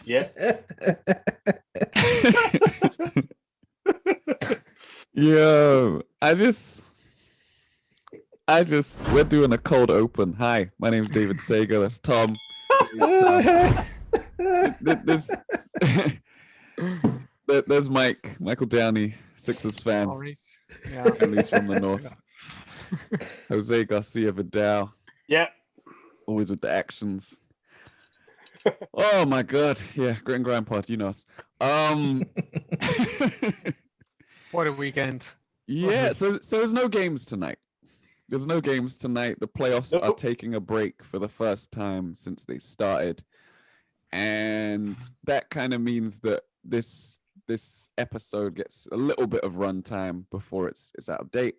Yeah. Yo, we're doing a cold open. Hi, my name's David Sagoe. That's Tom. There's Michael Downey, Sixers fan. Sorry. Yeah. At least from the north. Jose Garcia Vidal. Yeah. Always with the actions. Oh my god. Yeah, Grit and Grime pod, you know us. What a weekend. Yeah, so there's no games tonight. The playoffs are taking a break for the first time since they started. And that kind of means that this episode gets a little bit of runtime before it's out of date.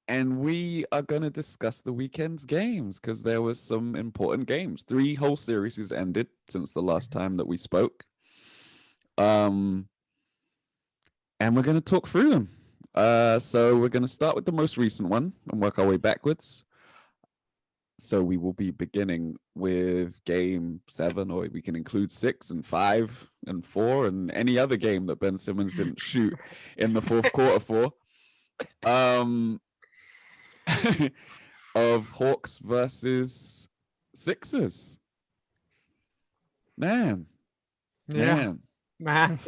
And we are going to discuss the weekend's games because there was some important games. 3 whole series has ended since the last time that we spoke. And we're going to talk through them. So we're going to start with the most recent one and work our way backwards. So we will be beginning with game 7, or we can include 6 and 5 and 4 and any other game that Ben Simmons didn't shoot in the fourth quarter for. Of Hawks versus Sixers. Man. So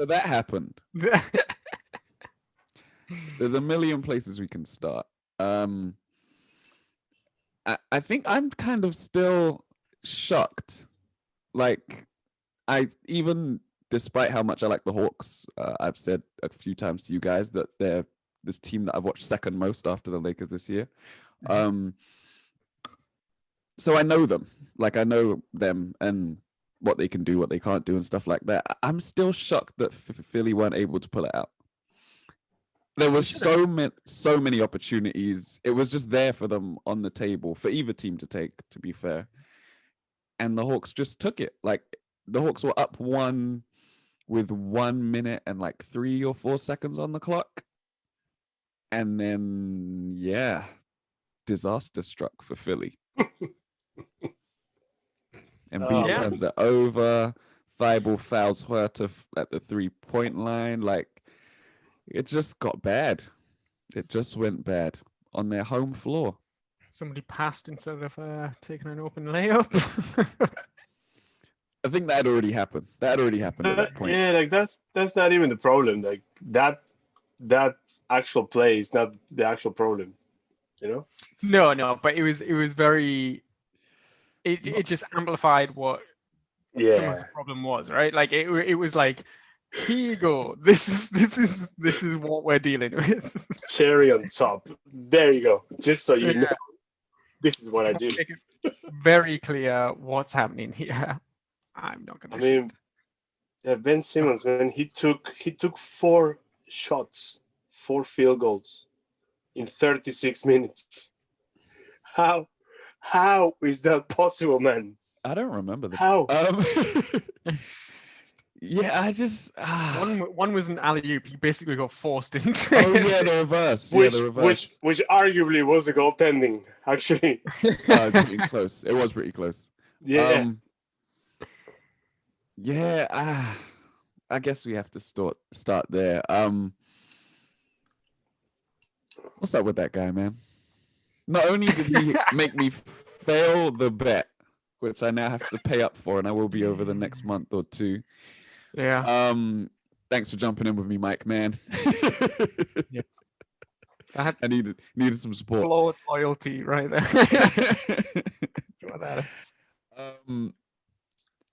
that happened. There's a million places we can start. I think I'm kind of still shocked. Like, despite how much I like the Hawks, I've said a few times to you guys that they're this team that I've watched second most after the Lakers this year. So I know them. Like, I know them and what they can do, what they can't do, and stuff like that. I'm still shocked that Philly weren't able to pull it out. There was so many opportunities. It was just there for them on the table for either team to take, to be fair. And the Hawks just took it. Like, the Hawks were up 1 with 1 minute and like 3 or 4 seconds on the clock. And then, yeah, disaster struck for Philly. Embiid turns it over. Thibault fouls Huerta at the 3-point line. Like, it just got bad. It just went bad on their home floor. Somebody passed instead of taking an open layup. I think that had already happened. At that point. Yeah, like that's not even the problem. Like that actual play is not the actual problem. You know? No, but it was very. It just amplified what some of the problem was, right? Like it was like, here you go. This is what we're dealing with. Cherry on top. There you go. Just so you know, this is what I do. Make it very clear what's happening here. I'm not gonna. I mean, Ben Simmons, man, he took 4 shots, 4 field goals in 36 minutes. How is that possible, man? I don't remember that. How? Yeah, I just one was an alley-oop. He basically got forced into. Oh yeah, the reverse. Which arguably was a goaltending, actually. It was pretty close. It was pretty close. Yeah. I guess we have to start there. What's up with that guy, man? Not only did he make me fail the bet, which I now have to pay up for, and I will be over the next month or 2. Yeah. Thanks for jumping in with me, Mike, man. Yep. I needed some support. Flawed loyalty right there. That's what that is.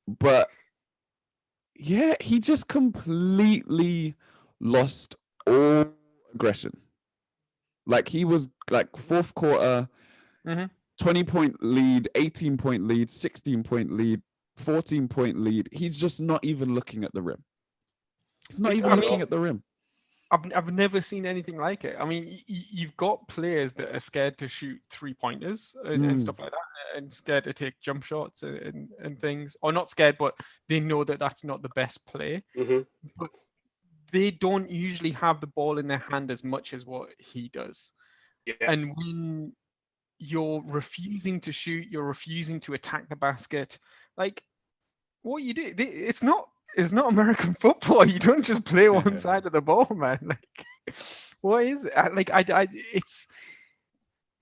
But yeah, he just completely lost all aggression. Like, he was like fourth quarter, 20-point lead, 18-point lead, 16-point lead, 14-point lead. He's just not even looking at the rim. He's not even looking at the rim. I've never seen anything like it. I mean, you've got players that are scared to shoot 3-pointers and stuff like that, and scared to take jump shots and things, or not scared, but they know that that's not the best play. But they don't usually have the ball in their hand as much as what he does. Yeah. And when you're refusing to shoot, you're refusing to attack the basket, Like, what you do? It's not American football. You don't just play one side of the ball, man. Like, what is it? Like,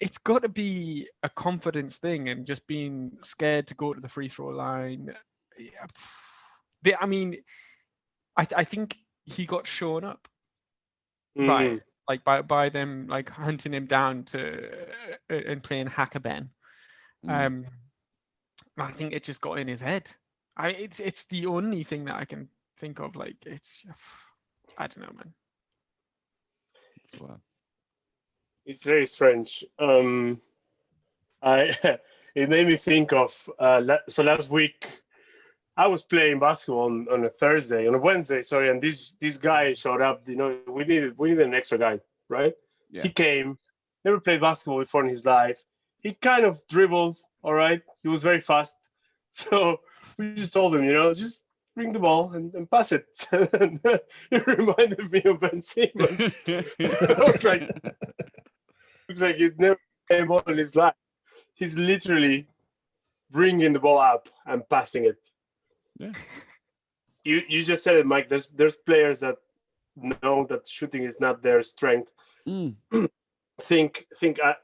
it's got to be a confidence thing and just being scared to go to the free throw line. Yeah. I mean, I think he got shown up by them like hunting him down to and playing Hacker-Ben. I think it just got in his head. It's the only thing that I can think of. Like, it's, I don't know, man. It's very strange. It made me think of so last week I was playing basketball on a Wednesday, sorry, and this guy showed up. You know, we needed an extra guy, right? Yeah. He came, never played basketball before in his life. He kind of dribbled, all right. He was very fast, so we just told him, you know, just bring the ball and pass it. It reminded me of Ben Simmons. I was like, looks like he's never played a ball in his life. He's literally bringing the ball up and passing it. Yeah. You just said it, Mike. There's players that know that shooting is not their strength. Think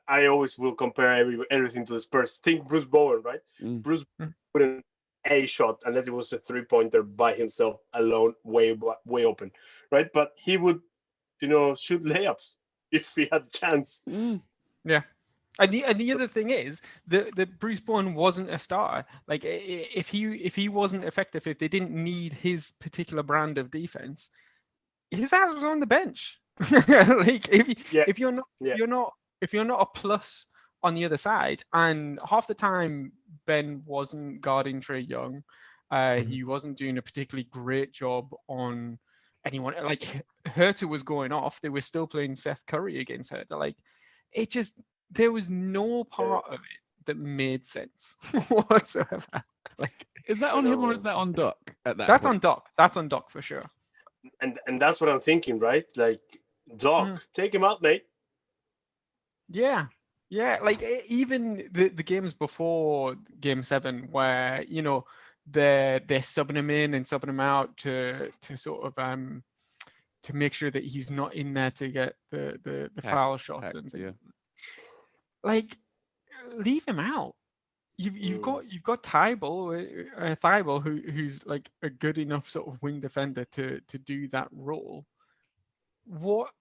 I always will compare everything to the Spurs. Think Bruce Bowen, right? Bruce wouldn't a shot unless it was a 3-pointer by himself alone, way open, right? But he would, you know, shoot layups if he had the chance. Yeah. And the other thing is that Bruce Bowen wasn't a starter. Like, if he wasn't effective, if they didn't need his particular brand of defense, his ass was on the bench. Like, if you're not a plus on the other side, and half the time Ben wasn't guarding Trae Young, he wasn't doing a particularly great job on anyone. Like, Herter was going off. They were still playing Seth Curry against Herter. Like, it just, there was no part of it that made sense whatsoever. Like, is that on him or is that on Doc at that That's point? on Doc. That's on Doc for sure. And that's what I'm thinking, right? Like, Doc, take him out, mate. Yeah. Yeah, like even the games before Game 7 where, you know, they're subbing him in and subbing him out to sort of to make sure that he's not in there to get the foul shots and things. Yeah. Like, leave him out. You've got Thibault who's like a good enough sort of wing defender to do that role. What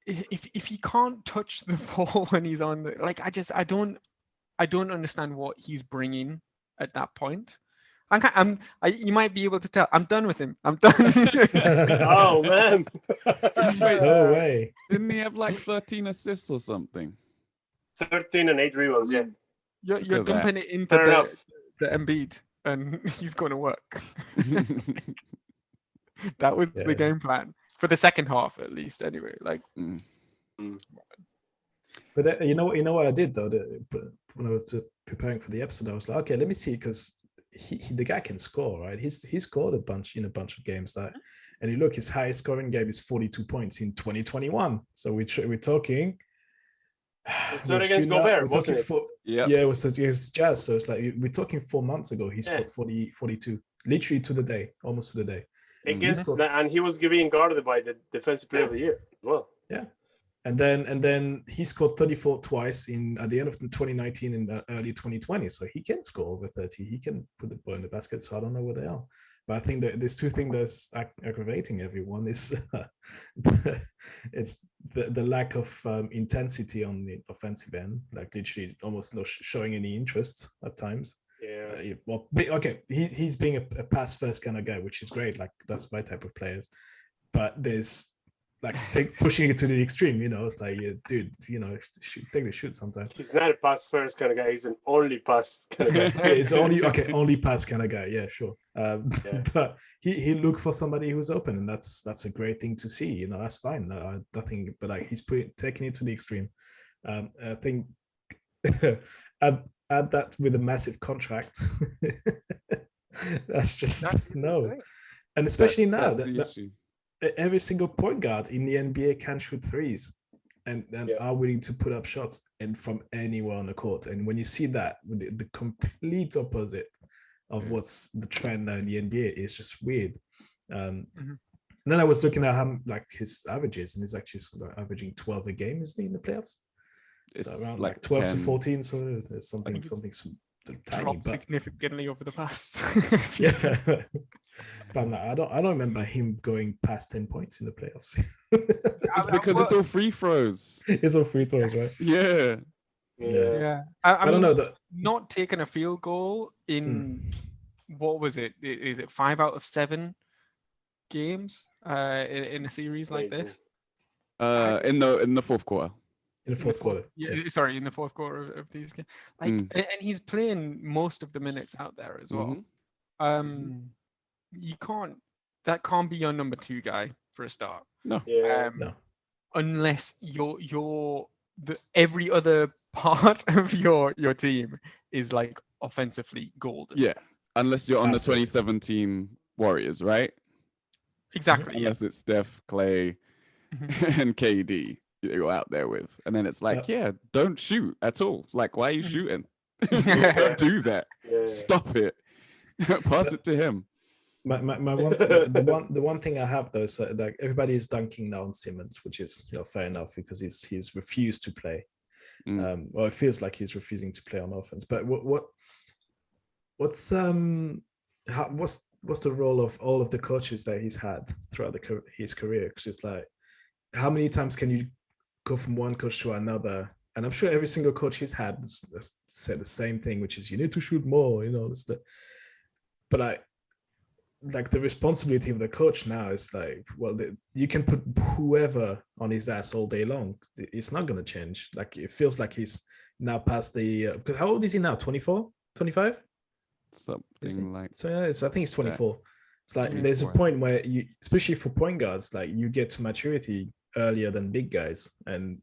if he can't touch the ball when he's on the, like, I don't understand what he's bringing at that point. You might be able to tell. I'm done with him. I'm done. Oh man! No way. Didn't he have like 13 assists or something? 13 and 8 rebounds. Yeah. You're dumping it into the Embiid, and he's going to work. That was the game plan for the second half, at least. Anyway, like. But you know what I did though. When I was preparing for the episode, I was like, okay, let me see, because the guy can score, right? He's scored a bunch of games that, and you look, his highest scoring game is 42 points in 2021. So we're talking. It's not against Gobert, wasn't it? Yeah, it was against Jazz. So it's like we're talking 4 months ago. He scored 42, literally to the day, almost to the day. And he was being guarded by the defensive player of the year as well. Yeah. And then he scored 34 twice at the end of 2019 and early 2020. So he can score over 30. He can put the ball in the basket. So I don't know where they are. But I think that there's two things that's aggravating everyone. Is it's the lack of intensity on the offensive end, like literally almost not showing any interest at times. Yeah. Well, okay, he's being a pass first kind of guy, which is great. Like, that's my type of players. But there's like pushing it to the extreme, you know. It's like, dude, you know, take the shoot sometimes. He's not a pass first kind of guy. He's an only pass kind of guy. It's only pass kind of guy. Yeah, sure. But he looked for somebody who's open, and that's a great thing to see. You know, that's fine. Nothing, but like, he's taking it to the extreme. I think add that with a massive contract. That's no, and especially now that every single point guard in the NBA can shoot threes and are willing to put up shots and from anywhere on the court. And when you see that, the complete opposite of Yeah. what's the trend now in the NBA. It's just weird. Mhm. And then I was looking at how like his averages, and he's actually sort of averaging 12 a game, isn't he, in the playoffs? It's So around like like 12 to 10. 14. So there's something think it's tiny, Dropped but significantly over the past. yeah. But I don't remember him going past 10 points in the playoffs. It's because it's all free throws. It's all free throws, right? Yeah. Yeah. Yeah, I don't mean, know that. not taking a field goal in what was it? Is it 5 out of 7 games in a series like Amazing. this? In the fourth quarter. In the fourth quarter. Yeah, sorry, in the fourth quarter of these games. Like, and he's playing most of the minutes out there as well. You can't. That can't be your number 2 guy for a start. No. Yeah. No. Unless every other part of your team is like offensively golden. Yeah. Unless you're on the Absolutely. 2017 Warriors, right? Exactly. Yeah. Unless it's Steph, Clay, and KD you're out there with. And then it's like, don't shoot at all. Like, why are you shooting? Don't do that. Yeah. Stop it. Pass it to him. My the one thing I have though is that, like, everybody is dunking now on Simmons, which is fair enough because he's refused to play. Well, it feels like he's refusing to play on offense. But what's the role of all of the coaches that he's had throughout his career? Because it's like, how many times can you go from one coach to another? And I'm sure every single coach he's had said the same thing, which is you need to shoot more. But the responsibility of the coach now is like, well, you can put whoever on his ass all day long. It's not going to change. Like, it feels like he's now past the, because how old is he now? 24, 25? Something like. So yeah, so I think he's 24. It's like, 24. there's a point where you, especially for point guards, like you get to maturity earlier than big guys. And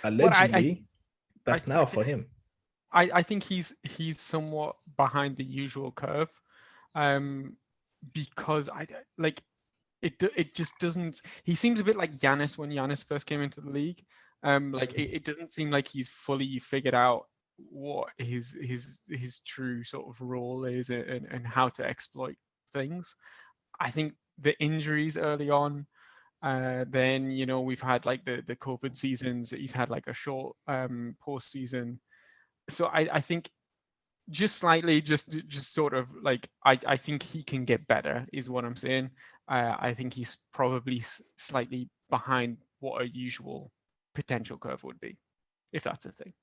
allegedly that's now for him. I think he's somewhat behind the usual curve. Because it just doesn't. He seems a bit like Giannis when Giannis first came into the league. It doesn't seem like he's fully figured out what his true sort of role is and how to exploit things. I think the injuries early on, then we've had like the COVID seasons. He's had like a short postseason. So I think just slightly, just sort of like I think he can get better is what I'm saying. I think he's probably slightly behind what a usual potential curve would be, if that's a thing.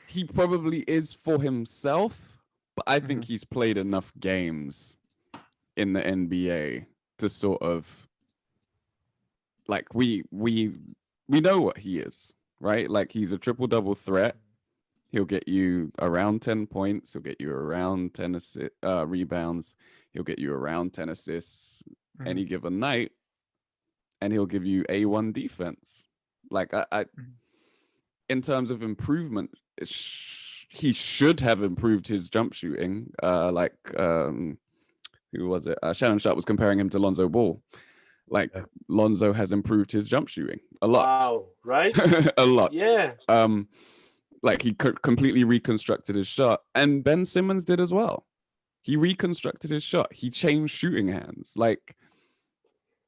He probably is for himself, but I think he's played enough games in the NBA to sort of like we know what he is, right? Like, he's a triple-double threat. He'll get you around 10 points. He'll get you around 10 rebounds. He'll get you around 10 assists any given night. And he'll give you A1 defense. Like, I in terms of improvement, he should have improved his jump shooting. Who was it? Shannon Sharp was comparing him to Lonzo Ball. Like, Lonzo has improved his jump shooting a lot. Wow, right? A lot. Yeah. Like, he completely reconstructed his shot, and Ben Simmons did as well. He reconstructed his shot. He changed shooting hands. Like,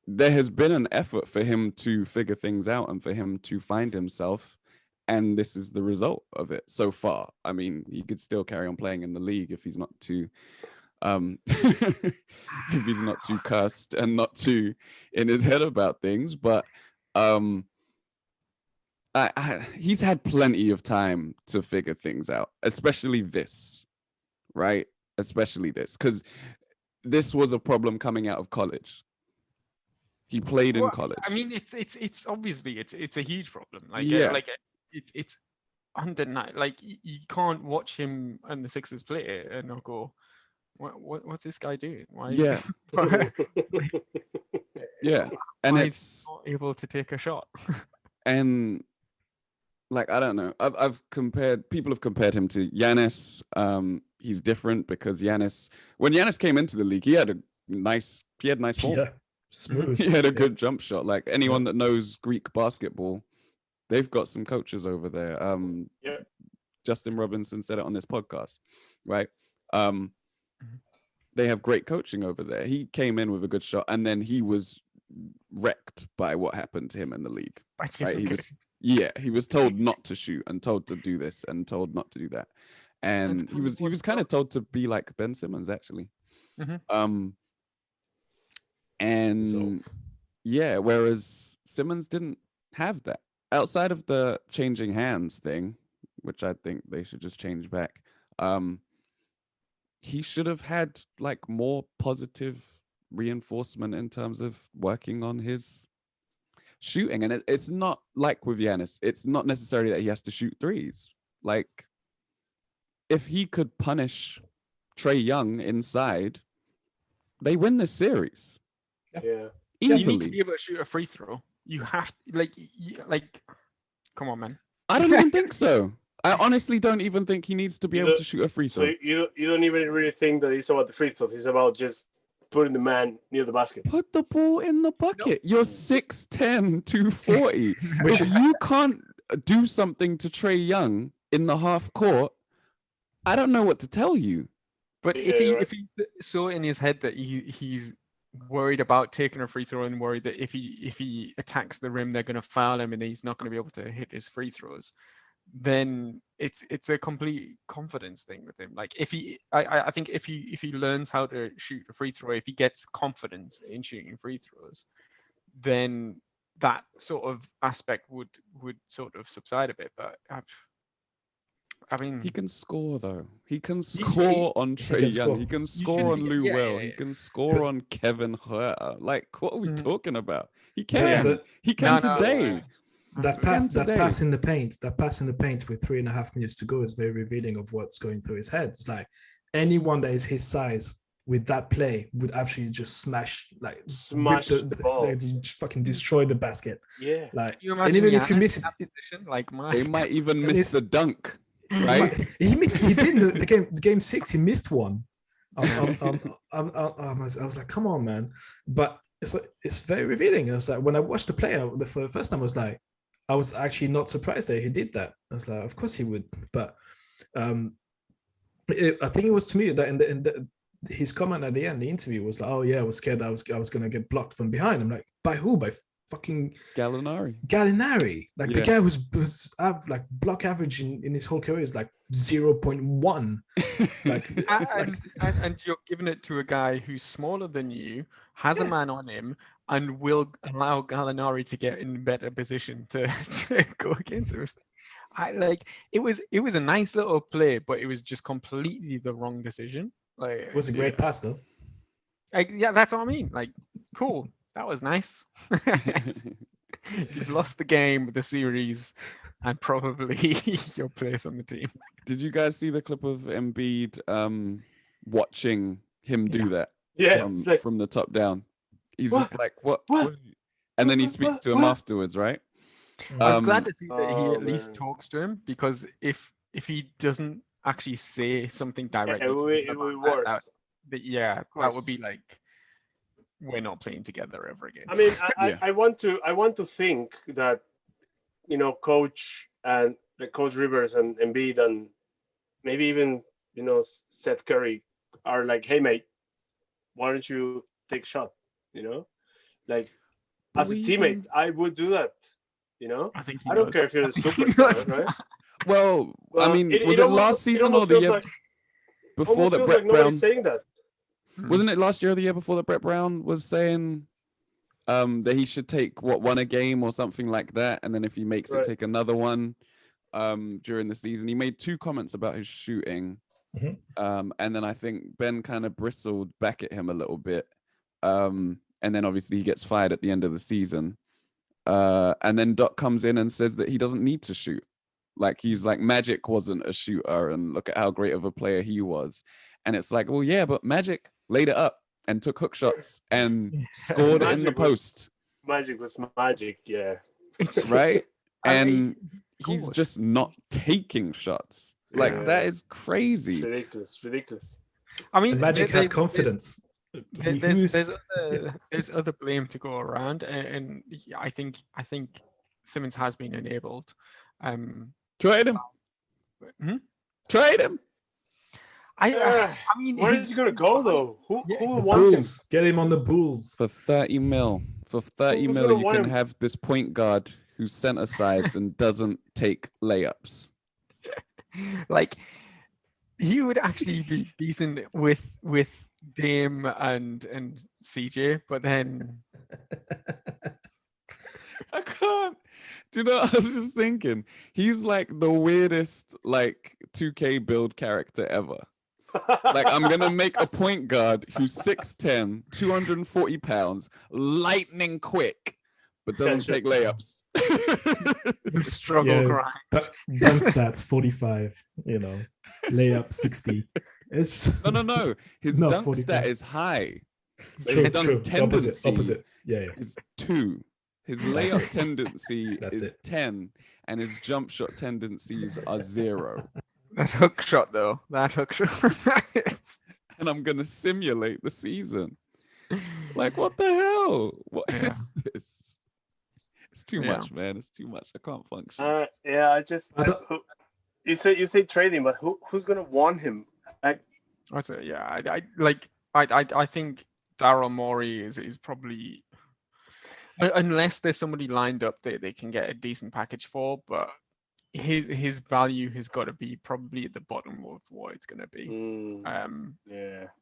there has been an effort for him to figure things out and for him to find himself, and this is the result of it so far. I mean, he could still carry on playing in the league if he's not too if he's not too cussed and not too in his head about things, but he's had plenty of time to figure things out, especially this, right? Especially this, because this was a problem coming out of college. He played in college. I mean, it's obviously it's a huge problem. It's undeniable. Like, you can't watch him and the Sixers play and not go, what's this guy doing? Why? Yeah. Yeah, and it's not able to take a shot. And like, I don't know. People have compared him to Giannis. He's different because when Giannis came into the league, he had nice form. Yeah, smooth. He had a good jump shot. Like, anyone that knows Greek basketball, they've got some coaches over there. Justin Robinson said it on this podcast, right? They have great coaching over there. He came in with a good shot, and then he was wrecked by what happened to him in the league. Right? He was told not to shoot and told to do this and told not to do that. And he was kind of told to be like Ben Simmons, actually. And yeah, whereas Simmons didn't have that. Outside of the changing hands thing, which I think they should just change back, he should have had like more positive reinforcement in terms of working on his shooting. And it's not like with Giannis, it's not necessarily that he has to shoot threes. Like, if he could punish Trae Young inside, they win this series. Yeah. You Easily. need to be able to shoot a free throw. You have like, come on, man. I don't even think so. I honestly don't even think he needs to be able to shoot a free throw. So you don't even really think that it's about the free throws. It's about just putting the man near the basket. Put the ball in the bucket. You're 6'10", 240. If you can't do something to Trae Young in the half court, I don't know what to tell you. But if he saw in his head that he's worried about taking a free throw and worried that if he attacks the rim, they're going to foul him and he's not going to be able to hit his free throws, then it's a complete confidence thing with him. Like I think if he learns how to shoot a free throw, if he gets confidence in shooting free throws, then that sort of aspect would sort of subside a bit. But I mean, he can score though. He can score on Trae Young. He can score on Lou Will. He can score on Kevin Huerta. Like, what are we talking about? He can. He can today. That pass in the paint with 3.5 minutes to go is very revealing of what's going through his head. It's like anyone that is his size with that play would actually just smash the ball. They fucking destroy the basket. Yeah. Like, and even if you miss it, they might even miss the dunk. Right? He did the game 6. He missed one. I was like, come on, man. But it's very revealing. I was like, when I watched the play for the first time, I was actually not surprised that he did that. I was like, of course he would. But I think it was to me that his comment at the end, the interview was like, oh yeah, I was scared I was going to get blocked from behind. I'm like, by who? By fucking Gallinari. Like, the guy was like block average in his whole career is like 0.1. and you're giving it to a guy who's smaller than you, has a man on him, and will allow Gallinari to get in better position to go against him. It was a nice little play, but it was just completely the wrong decision. Like, it was a great pass though. That's what I mean. Like, cool. That was nice. You've lost the game, the series, and probably your place on the team. Did you guys see the clip of Embiid watching him do that? Yeah. From the top down. He's just like, what? And then he speaks to him afterwards, right? I was glad to see that he at least talks to him, because if he doesn't actually say something directly, it would be worse. That would be like, we're not playing together ever again. I mean, I want to think that, Coach Rivers and Embiid and maybe even Seth Curry are like, hey mate, why don't you take a shot? Like, as a teammate, I would do that. I don't care if you're the superstar, right? Well, I mean, was it last season or the year before that Brett Brown saying that? Wasn't it last year or the year before that Brett Brown was saying that he should take one a game or something like that, and then if he makes it, take another one during the season? He made 2 comments about his shooting, and then I think Ben kind of bristled back at him a little bit, and then obviously he gets fired at the end of the season, and then Doc comes in and says that he doesn't need to shoot. Like, he's like, Magic wasn't a shooter, and look at how great of a player he was. And it's like, well, yeah, but Magic laid it up and took hook shots and scored in the post. Magic was magic, yeah. Right? And he's just not taking shots. Like, that is crazy. Ridiculous. I mean, Magic had confidence. There's other blame to go around, and I think Simmons has been enabled. Trade him. Trade him. I mean, where is he gonna go though? Who will The want him? Bulls. Get him on the Bulls. For 30 mil. For 30 Who's mil, gonna you want can him? have this point guard who's center sized and doesn't take layups. like he would actually be decent with Dame and CJ, but then I can't. Do you know? I was just thinking, he's like the weirdest like 2K build character ever. Like, I'm gonna make a point guard who's 6'10", 240 pounds, lightning quick, but doesn't take layups. struggle grind. Dunk stats 45. Layup 60. It's just, No. His dunk 45. stat is high. True, His dunk true. tendency Opposite. Yeah. is 2. His layup tendency That's is it. 10, and his jump shot tendencies are 0. That hook shot though. That hook shot. And I'm gonna simulate the season. Like, what the hell? What is this? It's too much, man. It's too much. I can't function. You say trade him, but who's gonna want him? I think Daryl Morey is probably, unless there's somebody lined up that they can get a decent package for, but his value has got to be probably at the bottom of what it's going to be.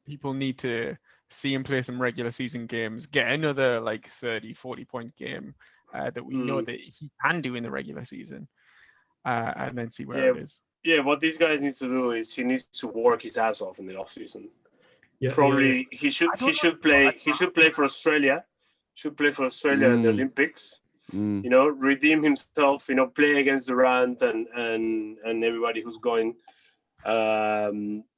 People need to see him play some regular season games, get another like 30-40 point game that we know that he can do in the regular season, and then see where it is. Yeah, what these guys need to do is he needs to work his ass off in the off season. Yeah, Probably he should play for Australia. Should play for Australia in the Olympics. Redeem himself. Play against Durant and everybody who's going.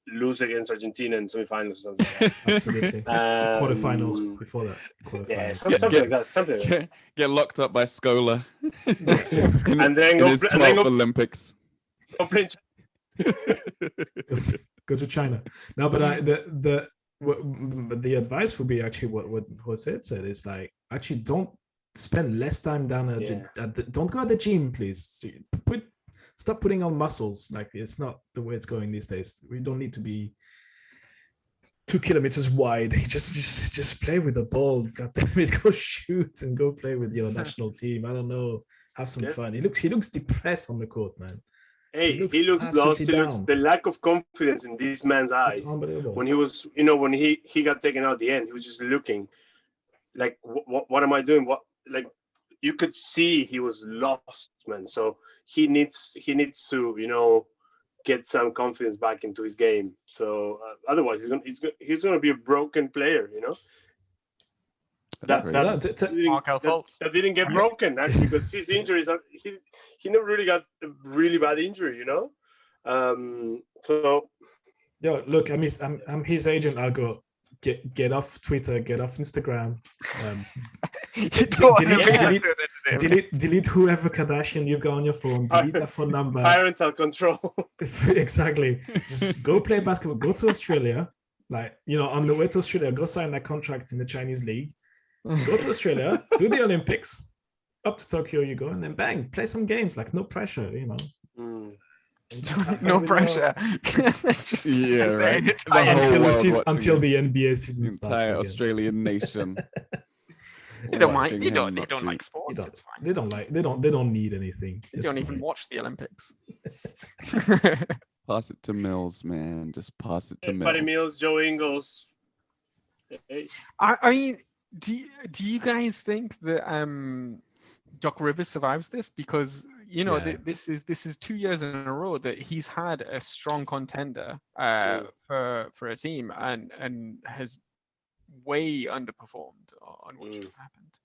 Lose against Argentina in semifinals or something like that. Absolutely. Quarterfinals before that. Yeah, something like that. Get locked up by Scola. and then in his 12th Olympics. Go to China. No, but the advice would be actually what Jose said is like, actually don't spend less time down don't go at the gym, please. Stop putting on muscles. Like, it's not the way it's going these days. We don't need to be 2 kilometers wide. Just play with the ball. God damn it, go shoot and go play with your national team. I don't know. Have some fun. He looks depressed on the court, man. Hey, he looks lost. He looks the lack of confidence in this man's eyes. It's unbelievable. When he was, when he got taken out at the end, he was just looking like, what am I doing? What, like, you could see he was lost, man. So he needs to, get some confidence back into his game. So otherwise, he's gonna be a broken player, That didn't get broken actually, because his injuries he never really got a really bad injury, So look, I'm his agent. I'll go get off Twitter, get off Instagram. Delete whoever Kardashian you've got on your phone. Delete that phone number. Parental control. Exactly. Just go play basketball. Go to Australia. Like, on the way to Australia, go sign that contract in the Chinese league. Go to Australia, do the Olympics, up to Tokyo you go, and then bang, play some games. Like, no pressure, No pressure. Until the NBA season the starts. Entire Australian nation. They don't mind. They don't like sports. It's fine. They don't need anything. They don't even watch the Olympics. Pass it to Mills, man. Just pass it to Mills. Buddy Mills, Joe Ingles. Hey. I mean, do you guys think that Doc Rivers survives this? Because this is 2 years in a row that he's had a strong contender for a team and has way underperformed on what should have happened.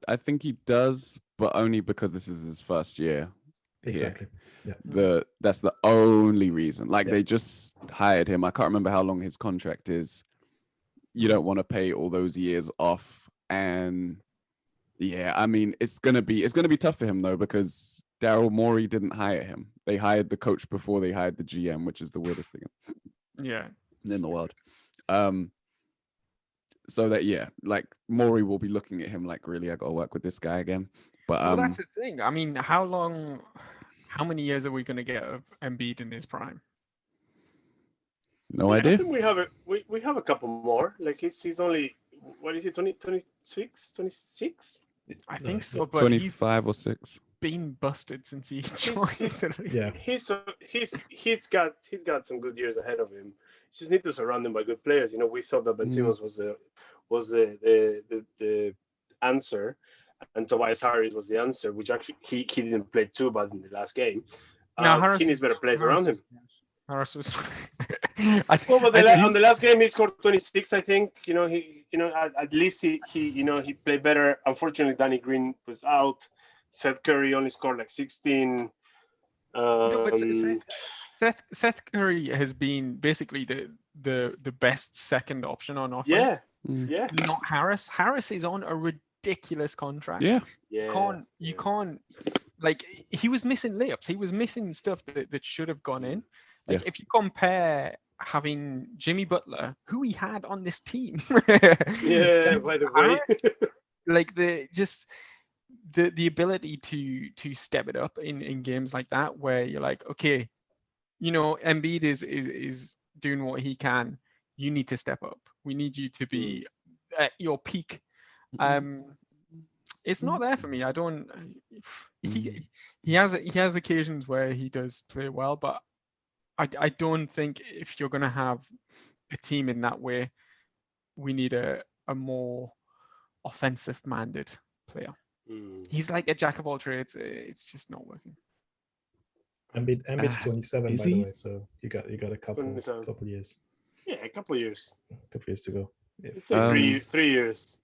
I think he does, but only because this is his first year. Exactly. Yeah. That's the only reason. Like, they just hired him. I can't remember how long his contract is. You don't want to pay all those years off, and I mean, it's gonna be tough for him though, because Daryl Morey didn't hire him. They hired the coach before they hired the GM, which is the weirdest thing in the world. So that like, Morey will be looking at him like, really, I gotta work with this guy again. But that's the thing. I mean, how long how many years are we going to get of Embiid in his prime? No I idea. think we have a couple more. Like he's only, what is it, 26? I No, think it's so, but he's 25 or 6. been busted since he He's, joined. Yeah. he's got some good years ahead of him. Just need to surround him by good players. You know, we thought that Ben Simmons was the answer, and Tobias Harris was the answer, which actually he didn't play too bad in the last game. No, Harris he needs better players around him. Harris was. Well, but on the last game he scored 26. I think at least he played better. Unfortunately, Danny Green was out. Seth Curry only scored like 16. No, but Seth Curry has been basically the best second option on offense. Yeah. Not Harris. Harris is on a ridiculous contract. Yeah. You can't like he was missing layups. He was missing stuff that should have gone in. Like if you compare having Jimmy Butler, who he had on this team, by the way, like the ability to step it up in games like that, where you're like, okay, Embiid is doing what he can. You need to step up. We need you to be at your peak. It's not there for me. I don't. He has occasions where he does play well, but I don't think if you're gonna have a team in that way, we need a more offensive-minded player. He's like a jack of all trades. It's just not working. Embiid's 27, by the way, so you got a couple years. Yeah, a couple years. To go. It's like 3 years.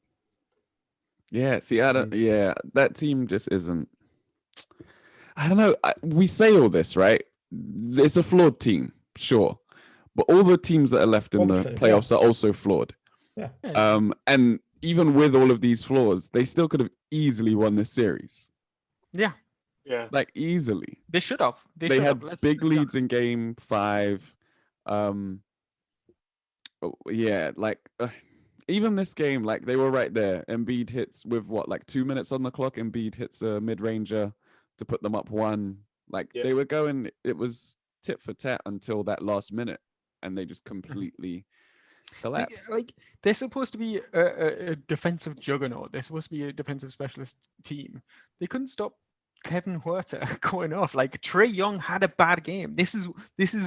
Yeah, see, that team just isn't. I don't know. We say all this, right? It's a flawed team, sure, but all the teams that are left in the playoffs are also flawed. Yeah. And even with all of these flaws, they still could have easily won this series. Yeah. Like easily. They should have. They had big leads in game 5. Even this game, like they were right there. Embiid hits with 2 minutes on the clock. Embiid hits a mid-ranger to put them up 1. They were going, it was tit for tat until that last minute, and they just completely collapsed. Like they're supposed to be a defensive juggernaut. They're supposed to be a defensive specialist team. They couldn't stop Kevin Huerter going off. Like Trae Young had a bad game. This is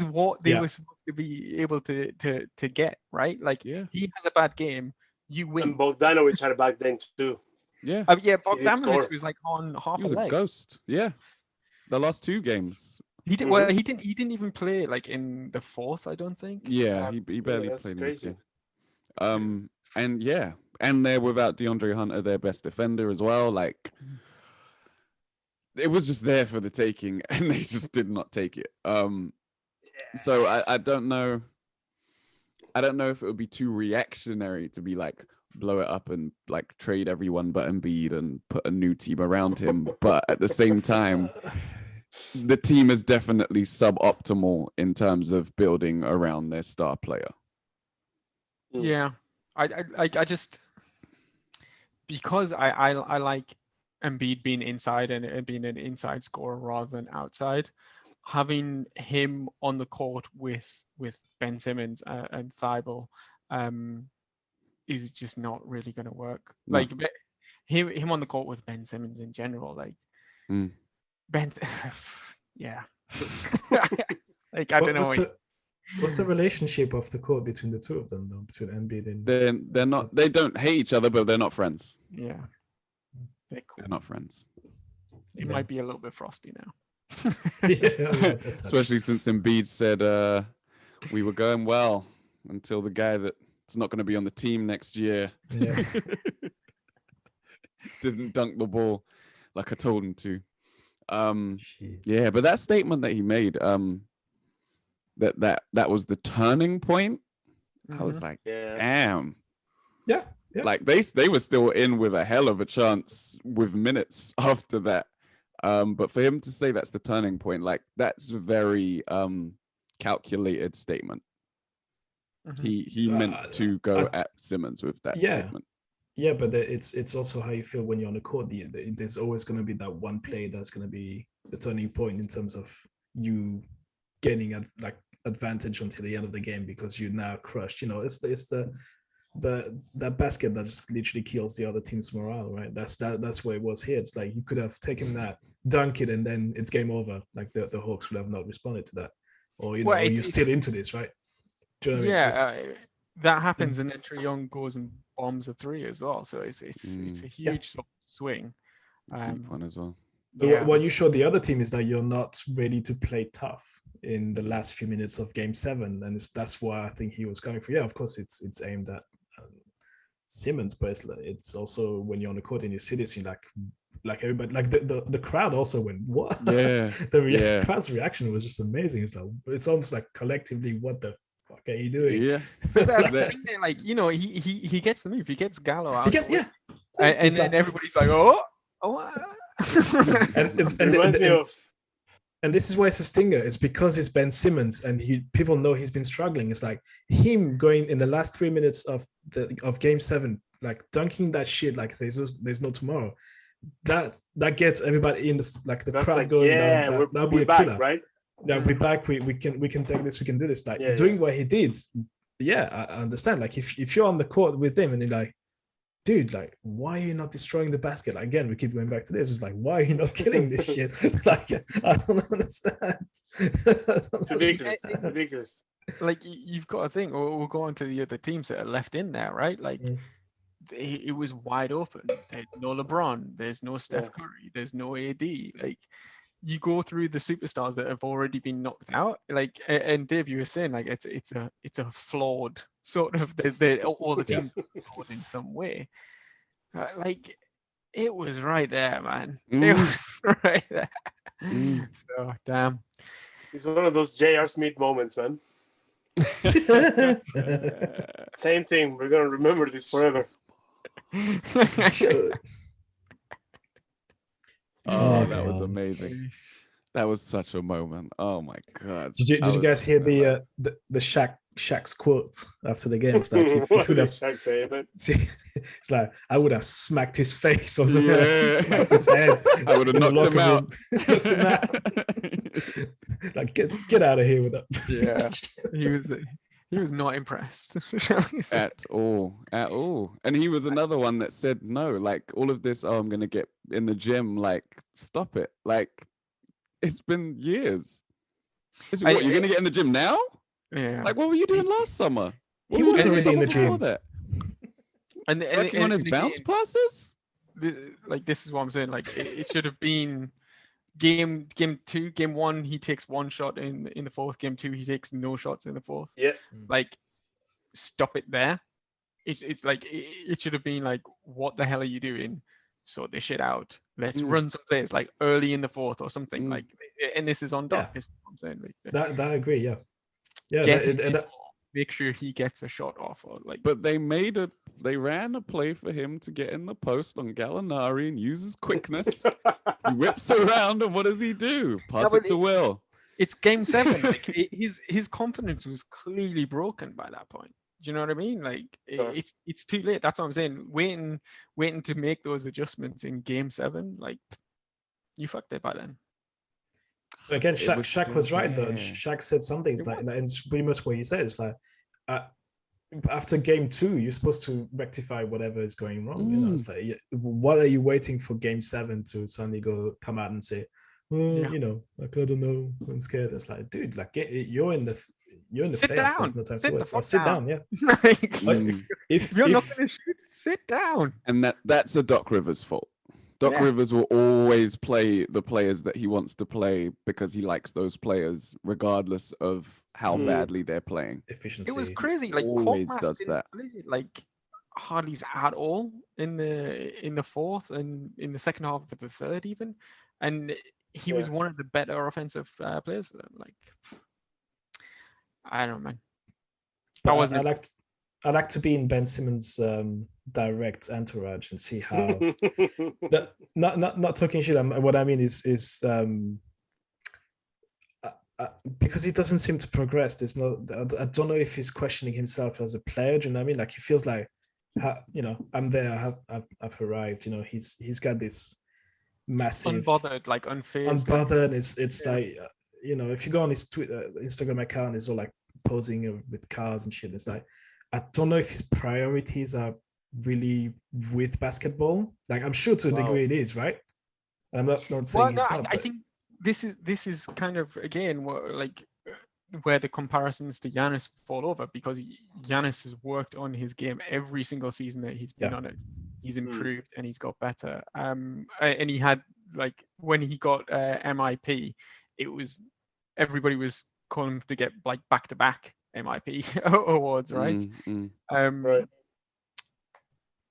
what they were supposed to be able to get, right? Like he has a bad game, you win. And Bogdanovic had a bad game too. Yeah. Bogdanovic was like on half he was a leg. A ghost. Yeah. The last 2 games. He did well. He didn't even play like in the 4th, I don't think. Yeah, he barely played in this game. And they're without DeAndre Hunter, their best defender as well. Like it was just there for the taking, and they just did not take it. So I don't know. I don't know if it would be too reactionary to be like blow it up and like trade everyone but Embiid and put a new team around him. But at the same time, the team is definitely suboptimal in terms of building around their star player. Yeah, I just because I like Embiid being inside and being an inside scorer rather than outside. Having him on the court with Ben Simmons and Thibault is just not really going to work. No. Like him on the court with Ben Simmons in general, like Ben, yeah. Like I don't know. What's the relationship of the court between the two of them, though? Between Embiid and they're not. They don't hate each other, but they're not friends. Yeah, they're cool. They're not friends. It might be a little bit frosty now. Especially since Embiid said we were going well until the guy that's not going to be on the team next year didn't dunk the ball like I told him to. Yeah, but that statement that he made, that was the turning point. I was like, damn. Yeah. Like they were still in with a hell of a chance with minutes after that. But for him to say that's the turning point, like that's a very calculated statement. He meant to go at Simmons with that statement. Yeah, but it's also how you feel when you're on the court. There's always going to be that one play that's going to be the turning point in terms of you gaining advantage until the end of the game because you're now crushed. It's that basket that just literally kills the other team's morale, right? That's where it was here. It's like you could have taken that, dunk it, and then it's game over. Like the Hawks would have not responded to that, or or you're still into this, right? Do you know what I mean? That happens, and then Trae Young goes and bombs a three as well. So it's a huge sort of swing. Deep one as well. So what you showed the other team is that you're not ready to play tough in the last few minutes of Game 7, and that's why I think he was going for. Yeah, of course, it's aimed at Simmons, but it's also when you're on the court and you see this, you're like everybody, like the crowd also went, what? Yeah, the crowd's reaction was just amazing. It's almost like collectively, what the fuck are you doing? Yeah, like he gets the move. He gets Gallo out. And then everybody's like, oh. and reminds me of. And this is why it's a stinger. It's because it's Ben Simmons, and people know he's been struggling. It's like him going in the last 3 minutes of Game 7, like dunking that shit like there's no tomorrow. That gets everybody in the crowd like, going. Yeah, that'll be a back, killer. Right? We'll be back. We can take this. We can do this. Like doing what he did. Yeah, I understand. Like if you're on the court with him and you're like, dude, like, why are you not destroying the basket? Like, again, we keep going back to this. It's like, why are you not killing this shit? Like, I don't understand. Ridiculous. Like, you've got to think, or we'll go on to the other teams that are left in there, right? Like, it was wide open. There's no LeBron. There's no Steph Curry. There's no AD. Like, you go through the superstars that have already been knocked out. Like, and Dave, you were saying, like, it's a flawed sort of all the teams flawed in some way. Like, it was right there, man. It was right there. So damn. It's one of those J.R. Smith moments, man. Same thing. We're gonna remember this forever. Oh, that was amazing. That was such a moment. Oh my god! Did you guys hear the Shaq's quote after the game? It's like what did Shaq say about? It's like I would have smacked his face or something. Smacked his head. I would have knocked him out. Knocked him out. Like get out of here with that. Yeah, he was not impressed at all. And he was another one that said no. Like all of this. Oh, I'm gonna get in the gym. Like stop it. Like. It's been years. What, you're going to get in the gym now? Yeah. Like, what were you doing last summer? He was already in the gym. And working on his bounce passes? Like, this is what I'm saying. Like, it should have been game 2, game 1, he takes one shot in the fourth. Game 2, he takes no shots in the fourth. Yeah. Like, stop it there. It's like, it should have been like, what the hell are you doing? Sort this shit out. Let's run some plays like early in the fourth or something like. And this is on Doc. Yeah. Is what I'm saying. Like, that I agree. Yeah. Make sure he gets a shot off or like. But they ran a play for him to get in the post on Gallinari and use his quickness. He whips around and what does he do? Pass it to Will. It's Game 7. Like his confidence was clearly broken by that point. Do you know what I mean? Like it's too late. That's what I'm saying. Waiting to make those adjustments in Game 7, like you fucked it by then. Again, Shaq was right though. Shaq said something. It's like, and it's pretty much what he said. It's like after Game 2, you're supposed to rectify whatever is going wrong. You know, it's like, what are you waiting for Game 7 to suddenly come out and say, well, you know, like I don't know, I'm scared. It's like, dude, like you're in the sit playoffs. Down. There's no time sit to the fuck sit down. down. Yeah. If you're not going to shoot, sit down. And that's a Doc Rivers fault. Doc Rivers will always play the players that he wants to play because he likes those players, regardless of how badly they're playing. Efficiency. It was crazy. Like always does that. Like hardly at all in the fourth and in the second half of the third even, and he was one of the better offensive players for them. Like, I don't know, man. I'd like to be in Ben Simmons' direct entourage and see how. not talking shit. What I mean is because he doesn't seem to progress. There's no. I don't know if he's questioning himself as a player. Do you know what I mean? Like he feels like I'm there. I've arrived. He's got this massive Unbothered, like unfazed. unbothered. It's like if you go on his Twitter, Instagram account, it's all like posing with cars and shit. It's like I don't know if his priorities are really with basketball. Like I'm sure to a degree it is, right? I'm not saying it's not. I think this is kind of again where the comparisons to Giannis fall over, because Giannis has worked on his game every single season that he's been on it. He's improved and he's got better. And he had, like, when he got MIP, it was everybody was calling him to get like back-to-back MIP awards, right? Right.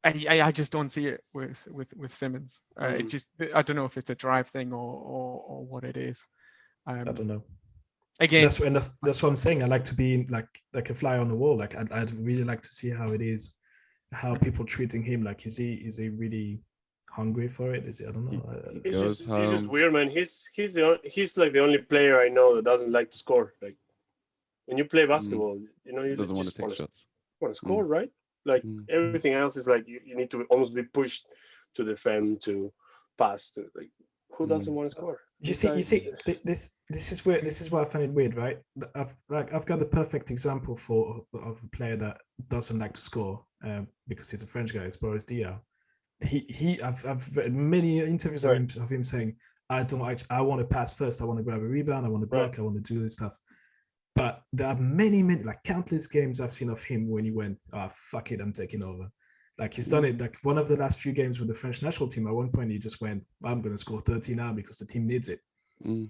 I just don't see it with Simmons. It just, I don't know if it's a drive thing or what it is. I don't know. Again, that's what I'm saying. I like to be like a fly on the wall. Like I'd really like to see how it is, how people treating him. Like is he really hungry for it? Is he? I don't know. He's just weird, man. He's like the only player I know that doesn't like to score. Like when you play basketball, you doesn't want to take shots. Want to score, right? Like everything else is like you need to almost be pushed to defend, to pass, to like. Who doesn't want to score? You see, this is why I find it weird, right? I've got the perfect example of a player that doesn't like to score because he's a French guy. It's Boris Diaw. I've read many interviews of him saying, I want to pass first. I want to grab a rebound. I want to block. I want to do this stuff. But there are many, like countless games I've seen of him when he went, fuck it, I'm taking over. Like he's done it. Like one of the last few games with the French national team, at one point he just went, I'm going to score 30 now because the team needs it. And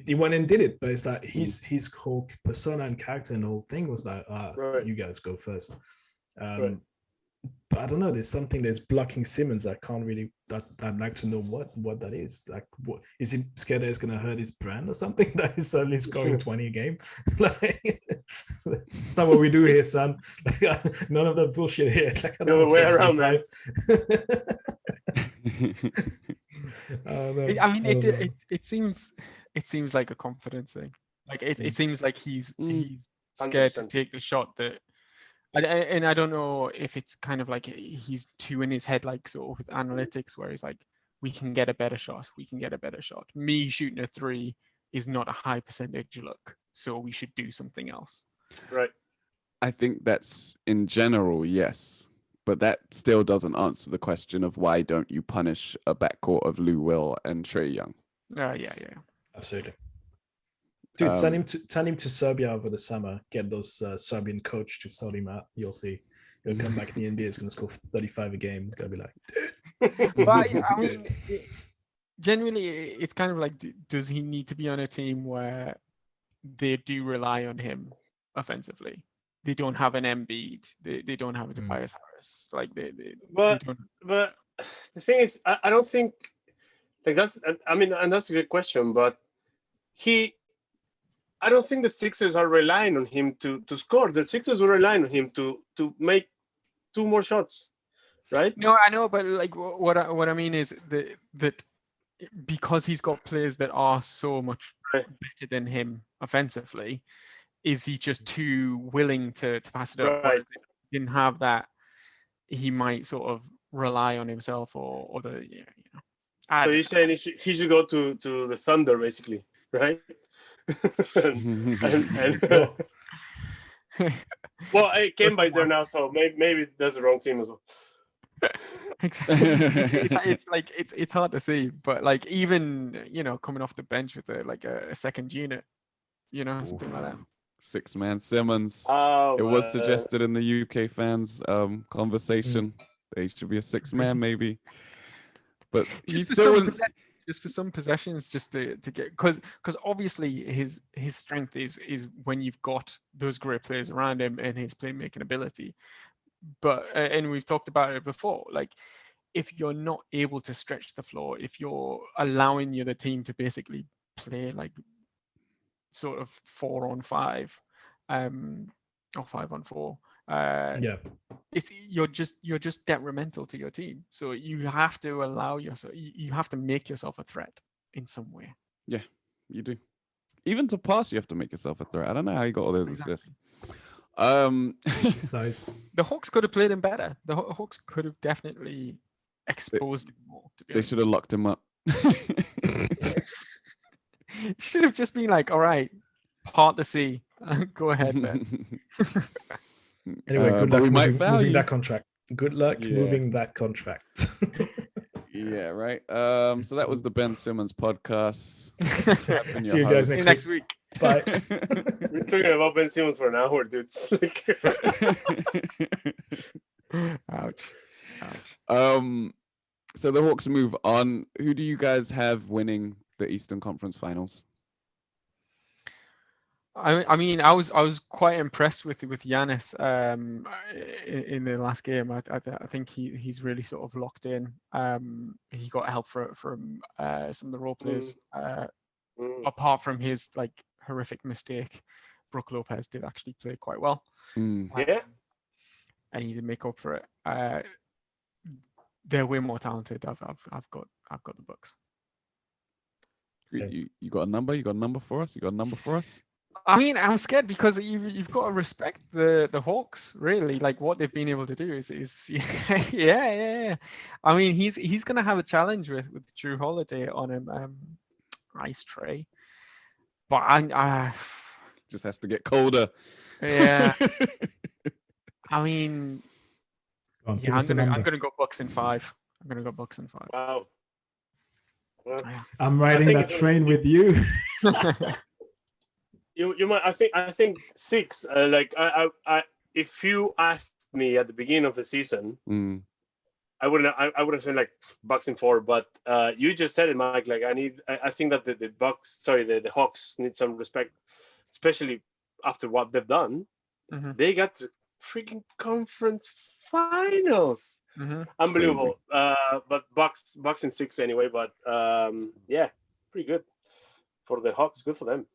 he went and did it. But it's like his whole persona and character and the whole thing was like, you guys go first. But I don't know. There's something that's blocking Simmons. I can't really. I'd like to know what that is. Like, what is he scared that it's going to hurt his brand or something? That he's suddenly scoring 20 a game. Like, it's not what we do here, son. Like, none of that bullshit here. Like, the other way around, man. I mean, it seems like a confidence thing. Like it seems like he's scared 100%. To take the shot that. And I don't know if it's kind of like he's too in his head, like sort of with analytics, where he's like, we can get a better shot. Me shooting a 3 is not a high percentage look, so we should do something else. Right. I think that's in general, yes. But that still doesn't answer the question of why don't you punish a backcourt of Lou Will and Trae Young? Yeah. Absolutely. Dude, send him to Serbia over the summer. Get those Serbian coach to sort him out. You'll see. He'll come back in the NBA. He's going to score 35 a game. It's going to be like, dude. But I mean, genuinely, it's kind of like, does he need to be on a team where they do rely on him offensively? They don't have an Embiid. They don't have a Tobias Harris. Like they don't. But the thing is, I don't think like that's. I mean, and that's a good question, but I don't think the Sixers are relying on him to score. The Sixers are relying on him to make 2 more shots, right? No, I know, but like what I mean is that because he's got players that are so much better than him offensively, is he just too willing to pass it up? Right. If he didn't have that, he might sort of rely on himself or the. So you're saying he should go to the Thunder, basically, right? Well, Kemba is there now, so maybe that's the wrong team as well. Exactly. It's like it's hard to see, but like even coming off the bench with a second unit, something like that. 6-man Simmons. It was suggested in the UK fans conversation. They should be a 6-man maybe, but just for some possessions, just to get because obviously his strength is when you've got those great players around him and his playmaking ability. But and we've talked about it before, like if you're not able to stretch the floor, if you're allowing the other team to basically play like sort of 4-on-5 or 5-on-4, you're just detrimental to your team. So you have to allow yourself, you have to make yourself a threat in some way. Yeah, you do. Even to pass, you have to make yourself a threat. I don't know how you got all those assists. Size. The Hawks could have played him better. The Hawks could have definitely exposed him more. To be They honest. should have locked him up. Should have just been like, all right, part the sea. Go ahead, man. Anyway, good but luck we might moving, foul moving you. that contract. Good luck Yeah. moving that contract. Yeah, right. So that was the Ben Simmons podcast. I've been See your you guys host. next Next week. Bye. We're talking about Ben Simmons for an hour, dude. It's like... Ouch. So the Hawks move on. Who do you guys have winning the Eastern Conference Finals? I mean, I was quite impressed with Giannis in the last game. I think he's really sort of locked in. He got help from some of the role players. Apart from his like horrific mistake, Brook Lopez did actually play quite well. Yeah, and he did make up for it. They're way more talented. I've got the Bucks. You got a number? You got a number for us? I mean, I'm scared because you've got to respect the Hawks. Really, like what they've been able to do is yeah. I mean, he's gonna have a challenge with Drew Holiday on him. Ice tray, but I Just has to get colder. Yeah. I mean, On, yeah, I'm gonna go Bucks in 5. wow. Well, I'm riding that train with you. you might. I think 6. Like I if you asked me at the beginning of the season, I wouldn't say like Bucks in 4. But you just said it, Mike. Like I think that the Hawks need some respect, especially after what they've done. They got to freaking conference finals. Unbelievable. But Bucks in 6 anyway. But yeah, pretty good for the Hawks. Good for them.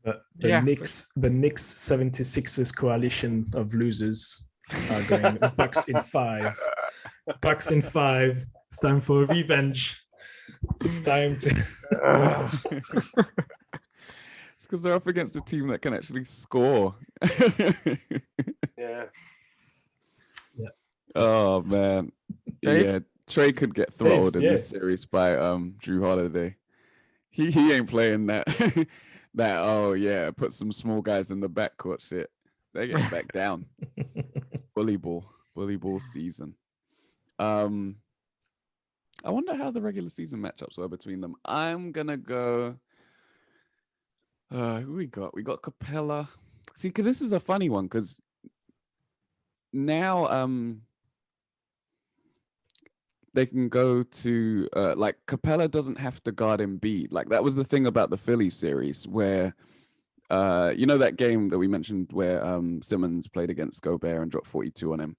The Knicks 76ers coalition of losers are going Bucks in 5. Bucks in 5. It's time for revenge. It's time to. It's because they're up against a team that can actually score. Yeah. Oh man. Dave? Yeah. Trey could get throttled in this series by Drew Holiday. He ain't playing that that put some small guys in the backcourt shit. They get back down. Bully ball season. I wonder how the regular season matchups were between them. I'm gonna go. Who we got? We got Capella. See, because this is a funny one. Because now, they can go to like Capella doesn't have to guard Embiid. Like that was the thing about the Philly series, where you know that game that we mentioned where Simmons played against Gobert and dropped 42 on him.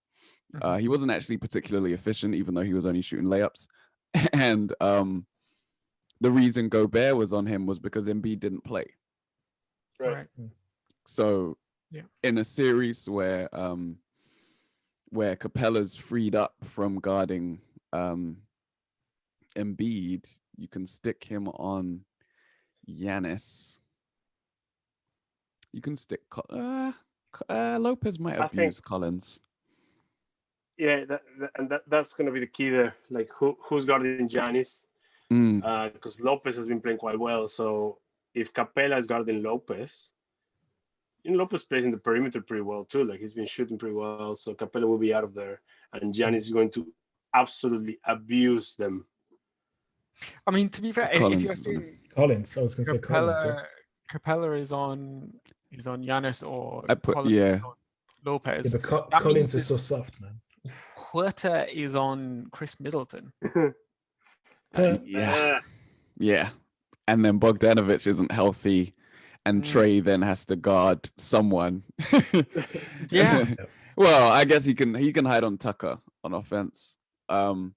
He wasn't actually particularly efficient, even though he was only shooting layups. And the reason Gobert was on him was because Embiid didn't play. Right. So in a series where Capella's freed up from guarding Embiid, you can stick him on Giannis. You can stick Lopez might abuse Collins. Yeah, that's going to be the key there. Like who's guarding Giannis? Because Lopez has been playing quite well. So if Capella is guarding Lopez, Lopez plays in the perimeter pretty well too. Like he's been shooting pretty well. So Capella will be out of there, and Giannis is going to absolutely abuse them. I mean, to be fair, if you're saying Collins, I was going to say Collins. Yeah. Capella is on Giannis or Lopez. Yeah, but Collins is so soft, man. Huerta is on Chris Middleton. Yeah. And then Bogdanovic isn't healthy, and Trey then has to guard someone. Yeah. Well, I guess he can hide on Tucker on offense. You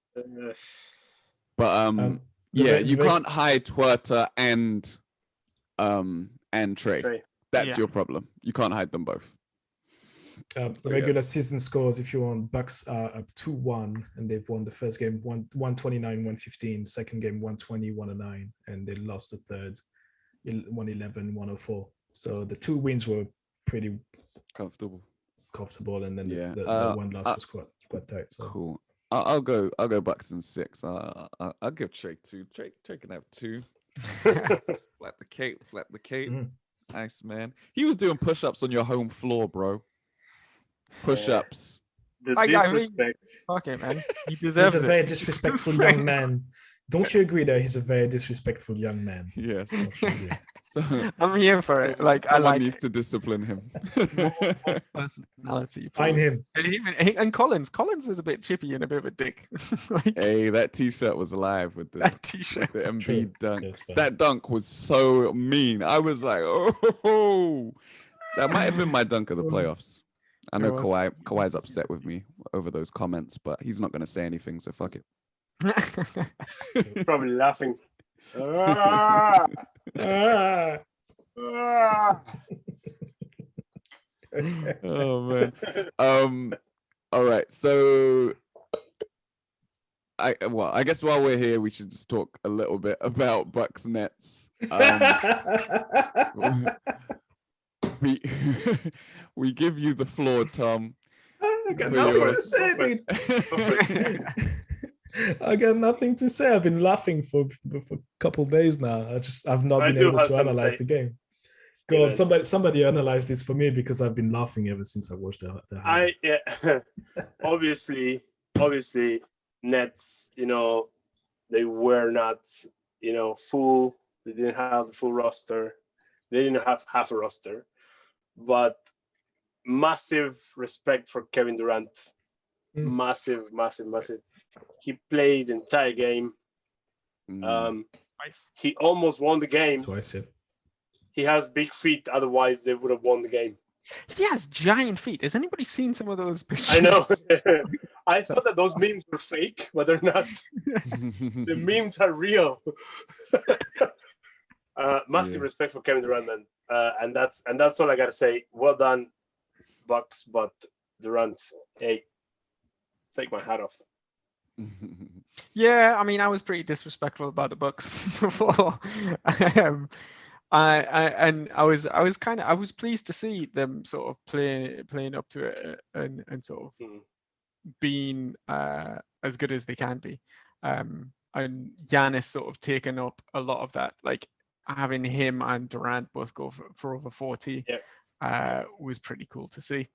can't hide Huerta and Trey. That's your problem. You can't hide them both. The regular season scores, if you want, Bucks are up 2-1, and they've won the first game 129-115, second game 120-109, and they lost the third 111-104. So the 2 wins were pretty comfortable. comfortable, and then Yeah. the one loss was quite tight. So Cool. I'll go Bucks in 6. I'll give Trey 2. Trey can have 2. Flap the cape. Mhm. Nice, man. He was doing push-ups on your home floor, bro. Push-ups. The I mean, disrespect. fuck it, man. He He's deserves a it. very disrespectful young man. Don't you agree that he's a very disrespectful young man? Yes. Don't you agree? So I'm here for it. Like I someone like needs to discipline him. more personality. Find please. him. And Collins is a bit chippy and a bit of a dick. Like, Hey, that t-shirt was live with the that t-shirt. the True. Embiid dunk. Yes, fair. That dunk was so mean. I was like, oh, that might have been my dunk of the playoffs. I know It was. Kawhi's upset with me over those comments, but he's not going to say anything, so fuck it. Probably laughing. Ah! Ah. Ah! Oh man. All right. So I guess while we're here, we should just talk a little bit about Bucks Nets. We we give you the floor, Tom. I got For nothing your- to say, dude. I got nothing to say. I've been laughing for a couple of days now. I've not I been do able have to something to analyze say. the game. Go on, Amen. somebody analyze this for me because I've been laughing ever since I watched the highlight. Obviously, Nets, they were not, full. They didn't have the full roster. They didn't have half a roster. But massive respect for Kevin Durant. Massive. He played the entire game. Nice. He almost won the game. Twice, yeah. He has big feet, otherwise they would have won the game. He has giant feet. Has anybody seen some of those pictures? I know. I thought that those memes were fake, but they're not. The memes are real. Massive respect for Kevin Durant, man. And that's all I gotta say. Well done, Bucks, but Durant, hey, take my hat off. Yeah, I mean, I was pretty disrespectful about the Bucks before. I was pleased to see them sort of playing up to it and sort of being as good as they can be. And Giannis sort of taken up a lot of that, like having him and Durant both go for over 40 was pretty cool to see.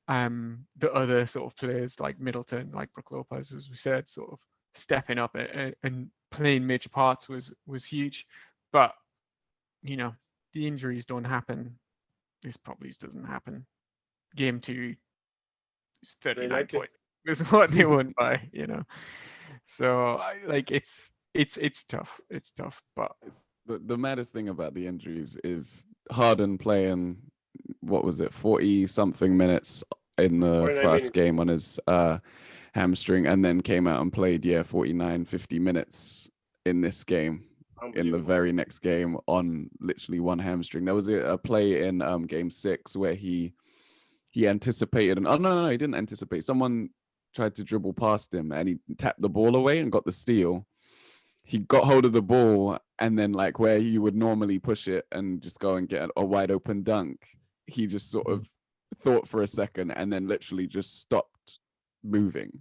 The other sort of players like Middleton, like Brook Lopez, as we said, sort of stepping up and playing major parts was huge. But the injuries don't happen. This probably doesn't happen. Game 2 is 39 points. Is what they won by, So it's tough. It's tough, but the maddest thing about the injuries is Harden playing, what was it, 40 something minutes in the first game on his hamstring, and then came out and played 49 50 minutes in this game, in the very next game on literally one hamstring. There was a play in game 6 where he anticipated, and no, he didn't anticipate. Someone tried to dribble past him and he tapped the ball away and got the steal. He got hold of the ball, and then like where you would normally push it and just go and get a wide open dunk, he just sort of thought for a second and then literally just stopped moving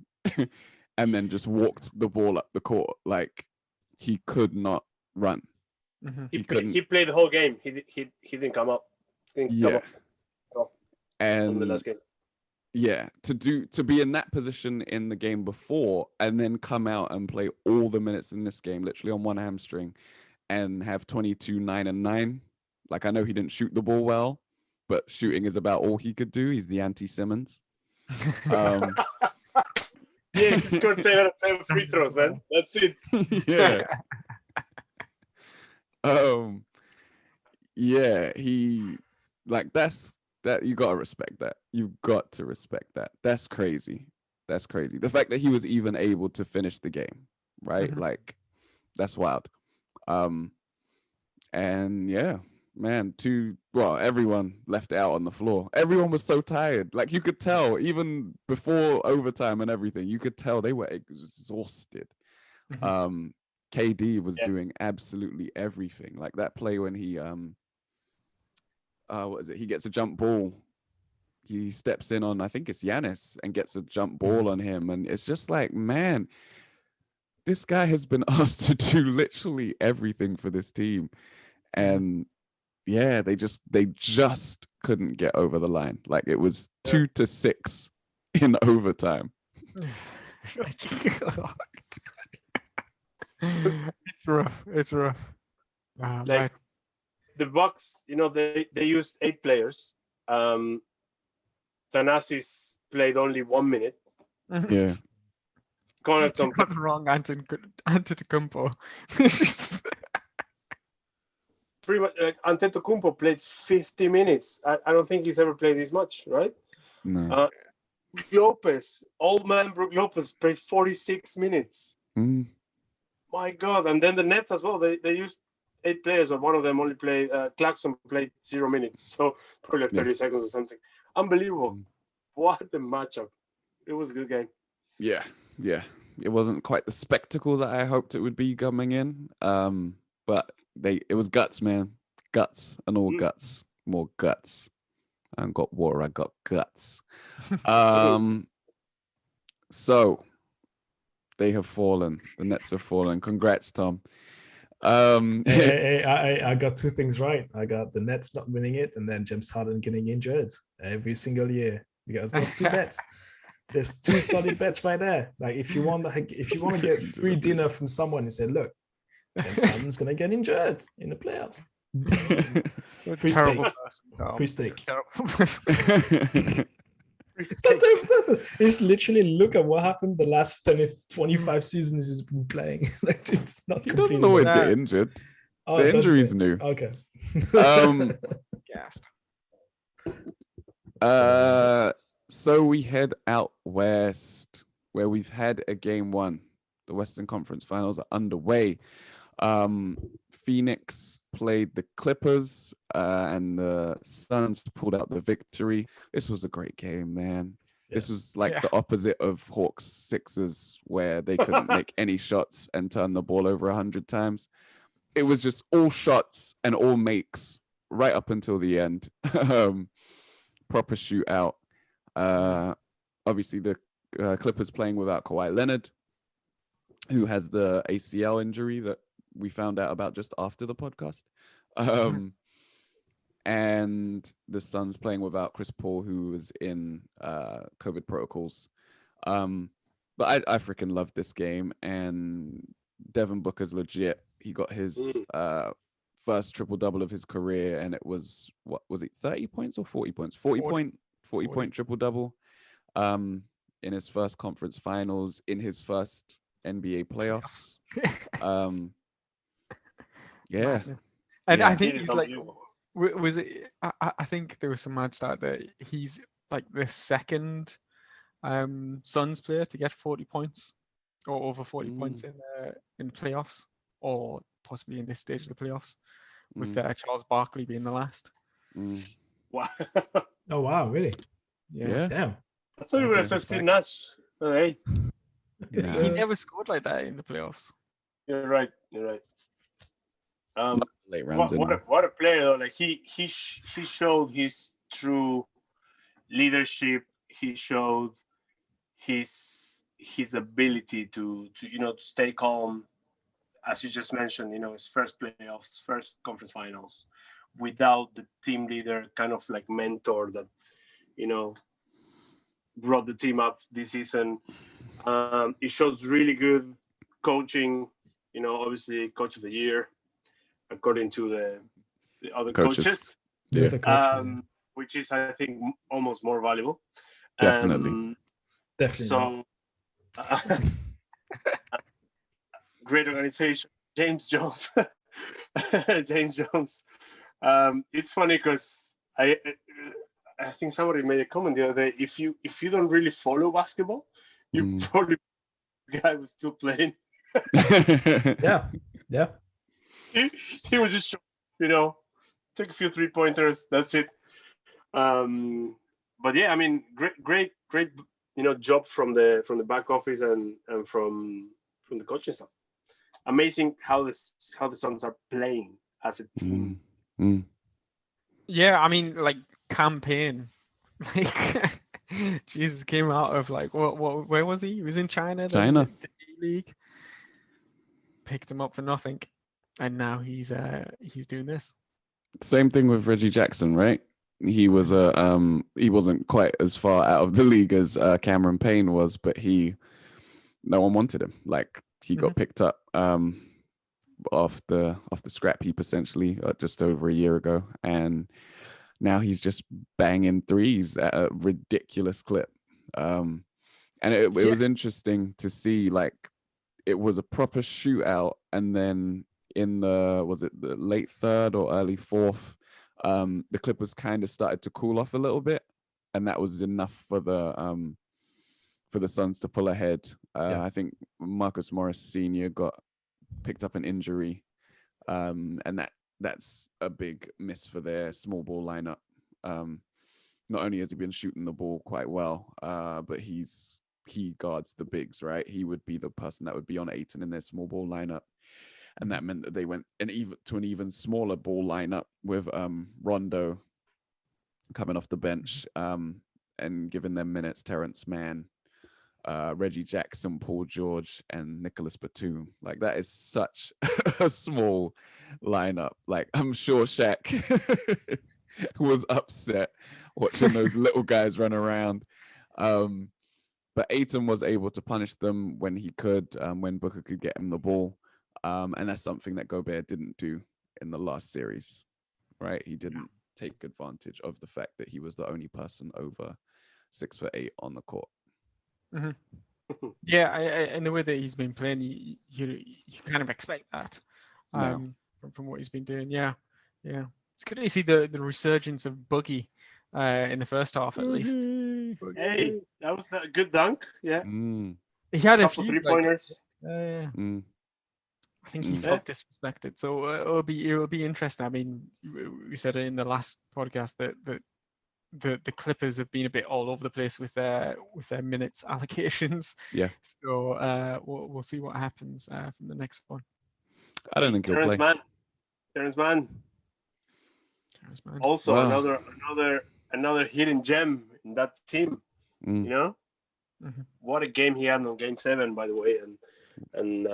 and then just walked the ball up the court. Like he could not run. He played the whole game. He didn't come up. Come up and the last game. Yeah, to be in that position in the game before and then come out and play all the minutes in this game, literally on one hamstring, and have 22, 9, and 9. Like, I know he didn't shoot the ball well, but shooting is about all he could do. He's the anti-Simmons. Yeah, he scored 10 out of 10 free throws, man. That's it. Yeah. Yeah, he, like, that you gotta respect that. You've got to respect that. That's crazy. That's crazy. The fact that he was even able to finish the game, right? Like, that's wild. And yeah, man, everyone left out on the floor. Everyone was so tired. Like, you could tell, even before overtime and everything, you could tell they were exhausted. KD was doing absolutely everything. Like that play when he what is it? He gets a jump ball he steps in on, I think it's Giannis, and gets a jump ball on him. And it's just like, man, this guy has been asked to do literally everything for this team. And yeah, they just couldn't get over the line. Like it was 2-6 in overtime. It's rough. It's rough. Like the Bucks, they used 8 players. Thanasis played only 1 minute. Yeah. You got the wrong Antetokounmpo. Pretty much, like Antetokounmpo played 50 minutes. I don't think he's ever played this much, right? No. Brook Lopez, old man Brook Lopez, played 46 minutes. My God! And then the Nets as well. They used 8 players, but one of them only played. Clarkson played 0 minutes, so probably like 30 seconds or something. Unbelievable! What a matchup! It was a good game. Yeah. It wasn't quite the spectacle that I hoped it would be coming in. But it was guts, man. Guts and all guts. More guts. I haven't got water, I got guts. So they have fallen. The Nets have fallen. Congrats, Tom. I got 2 things right. I got the Nets not winning it, and then James Harden getting injured every single year. Because those 2 bets. There's 2 solid bets right there. Like if you want to get free dinner from someone, you say, look, James Harden's gonna get injured in the playoffs. Free steak. It's not terrible person. It's literally look at what happened the last 25 seasons he's been playing. Like it's not. He doesn't always get injured. The injury's new. Okay. Gassed. So we head out west, where we've had a game 1. The Western Conference Finals are underway. Phoenix played the Clippers, and the Suns pulled out the victory. This was a great game, man. Yeah. This was like the opposite of Hawks Sixers, where they couldn't make any shots and turn the ball over 100 times. It was just all shots and all makes right up until the end. Proper shootout. Obviously, the Clippers playing without Kawhi Leonard, who has the ACL injury that we found out about just after the podcast. And the Suns playing without Chris Paul, who was in COVID protocols. But I freaking loved this game. And Devin Booker's legit. He got his first triple-double of his career, and it was, what was it, 30 points or 40 points? 40 point triple-double in his first conference finals, in his first NBA playoffs. And I think he's like, was it? I think there was some mad stat that he's like the second Suns player to get 40 points or over 40 points in playoffs, or possibly in this stage of the playoffs, with Charles Barkley being the last. Wow! Oh wow! Really? Yeah. Damn. I thought it would have said Steve Nash. Hey. He never scored like that in the playoffs. You're right. Late rounds. What a player though! Like he showed his true leadership. He showed his ability to stay calm, as you just mentioned. His first playoffs, first conference finals, without the team leader, kind of like mentor that brought the team up this season. It shows really good coaching. Obviously, coach of the year, according to the other coaches. Yeah. Which is, I think, almost more valuable. Definitely. So, great organization. James Jones. James Jones. It's funny because I think somebody made a comment the other day. If you don't really follow basketball, you probably the guy was still playing. Yeah. He was just took a few 3-pointers. That's it. But yeah, I mean, great job from the back office and from the coaching staff. Amazing how the Suns are playing as a team. Yeah, I mean, like campaign Like, Jesus came out of like what? Where was he? He was in China. China. The D-League picked him up for nothing, and now he's doing this. Same thing with Reggie Jackson, right? He was he wasn't quite as far out of the league as Cameron Payne was, but no one wanted him. Like he got picked up off the scrap heap essentially just over a year ago, and now he's just banging threes at a ridiculous clip. And it was interesting to see, like, it was a proper shootout, and then in the late third or early fourth, the Clippers kind of started to cool off a little bit, and that was enough for the Suns to pull ahead. I think Marcus Morris Sr. got picked up an injury, and that's a big miss for their small ball lineup. Not only has he been shooting the ball quite well, but he guards the bigs, right? He would be the person that would be on Ayton in their small ball lineup. And that meant that they went to an even smaller ball lineup with Rondo coming off the bench and giving them minutes. Terrence Mann, Reggie Jackson, Paul George, and Nicholas Batum. Like, that is such a small lineup. Like, I'm sure Shaq was upset watching those little guys run around. But Ayton was able to punish them when he could, when Booker could get him the ball. And that's something that Gobert didn't do in the last series, right? He didn't take advantage of the fact that he was the only person over 6'8" on the court. Mm-hmm. Yeah, and the way that he's been playing, you kind of expect that from what he's been doing. Yeah. It's good to see the resurgence of Boogie in the first half, at least. Hey, that was a good dunk. Yeah. He had a couple few 3-pointers. I think he felt disrespected, so it'll be interesting. I mean, we said it in the last podcast that the Clippers have been a bit all over the place with their minutes allocations. Yeah. So we'll see what happens from the next one. I don't think he'll play. Terrence Mann. Also, another hidden gem in that team. You know, what a game he had on Game 7, by the way, and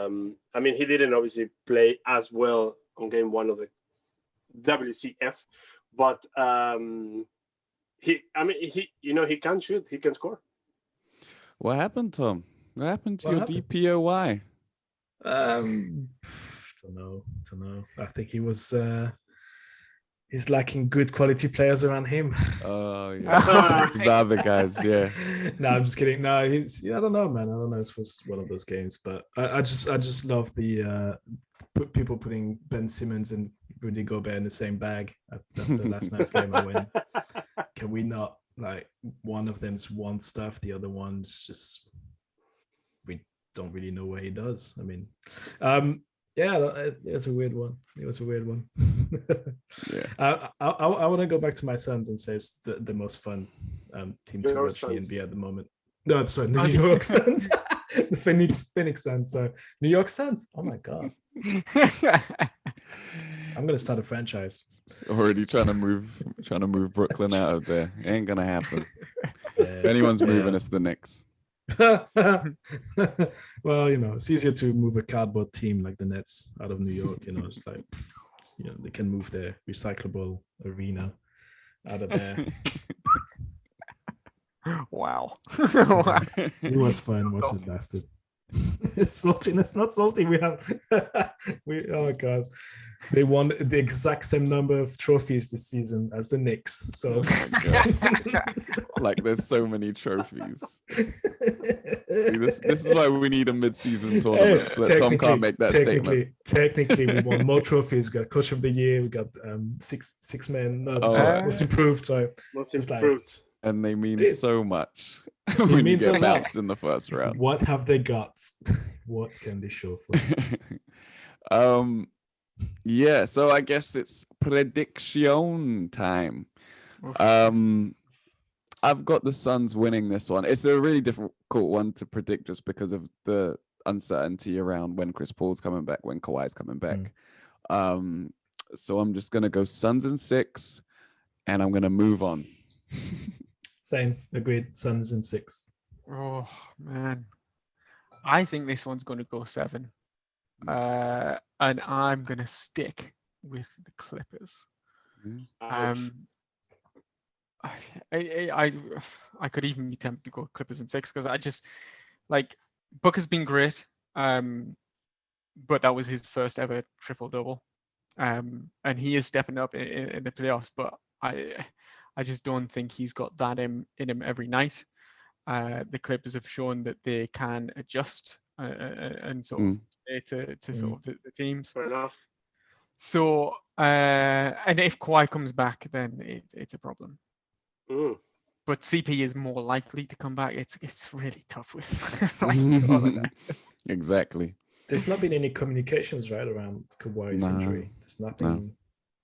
I mean, he didn't obviously play as well on Game 1 of the WCF, but he can shoot, he can score. What happened, Tom? What happened to your DPOY? Don't know. I think he was. He's lacking good quality players around him. Oh yeah, the other guys. Yeah. No, I'm just kidding. No, he's. I don't know, man. I don't know. It was one of those games, but I just love the people putting Ben Simmons and Rudy Gobert in the same bag after last night's game. I win. Can we not, like, one of them's won stuff, the other one's just, we don't really know what he does. I mean, it's a weird one. It was a weird one. Yeah. I want to go back to my Suns and say it's the most fun team to watch in the NBA at the moment. No, sorry, the New York Suns. The Phoenix Suns. So New York Suns. Oh my god. I'm gonna start a franchise. Already trying to move Brooklyn out of there. It ain't gonna happen. If anyone's moving, it's the Knicks. Well, it's easier to move a cardboard team like the Nets out of New York. It's like, they can move their recyclable arena out of there. Wow. It was fun. What's his bastard? It's salty. It's not salty. Oh god, they won the exact same number of trophies this season as the Knicks. So, like, there's so many trophies. See, this is why we need a mid-season tournament. So that Tom can't make that statement. Technically, we won more trophies. We got Coach of the Year. We got six men. Most improved. So most improved. And they mean so much when you get bounced in the first round. What have they got? What can they show for? Yeah, so I guess it's prediction time. I've got the Suns winning this one. It's a really difficult one to predict just because of the uncertainty around when Chris Paul's coming back, when Kawhi's coming back. So I'm just going to go Suns in 6, and I'm going to move on. Same. Agreed. Suns in 6. Oh man, I think this one's going to go 7, and I'm going to stick with the Clippers. Ouch. I could even be tempted to go Clippers in 6 because I just like Booker's been great, but that was his first ever triple-double, and he is stepping up in the playoffs. But I just don't think he's got that in him every night. The Clippers have shown that they can adjust and sort of play to sort of the teams. Fair enough. So, and if Kawhi comes back, then it's a problem. But CP is more likely to come back. It's really tough with like, all of that. Exactly. There's not been any communications right around Kawhi's injury. There's nothing. No.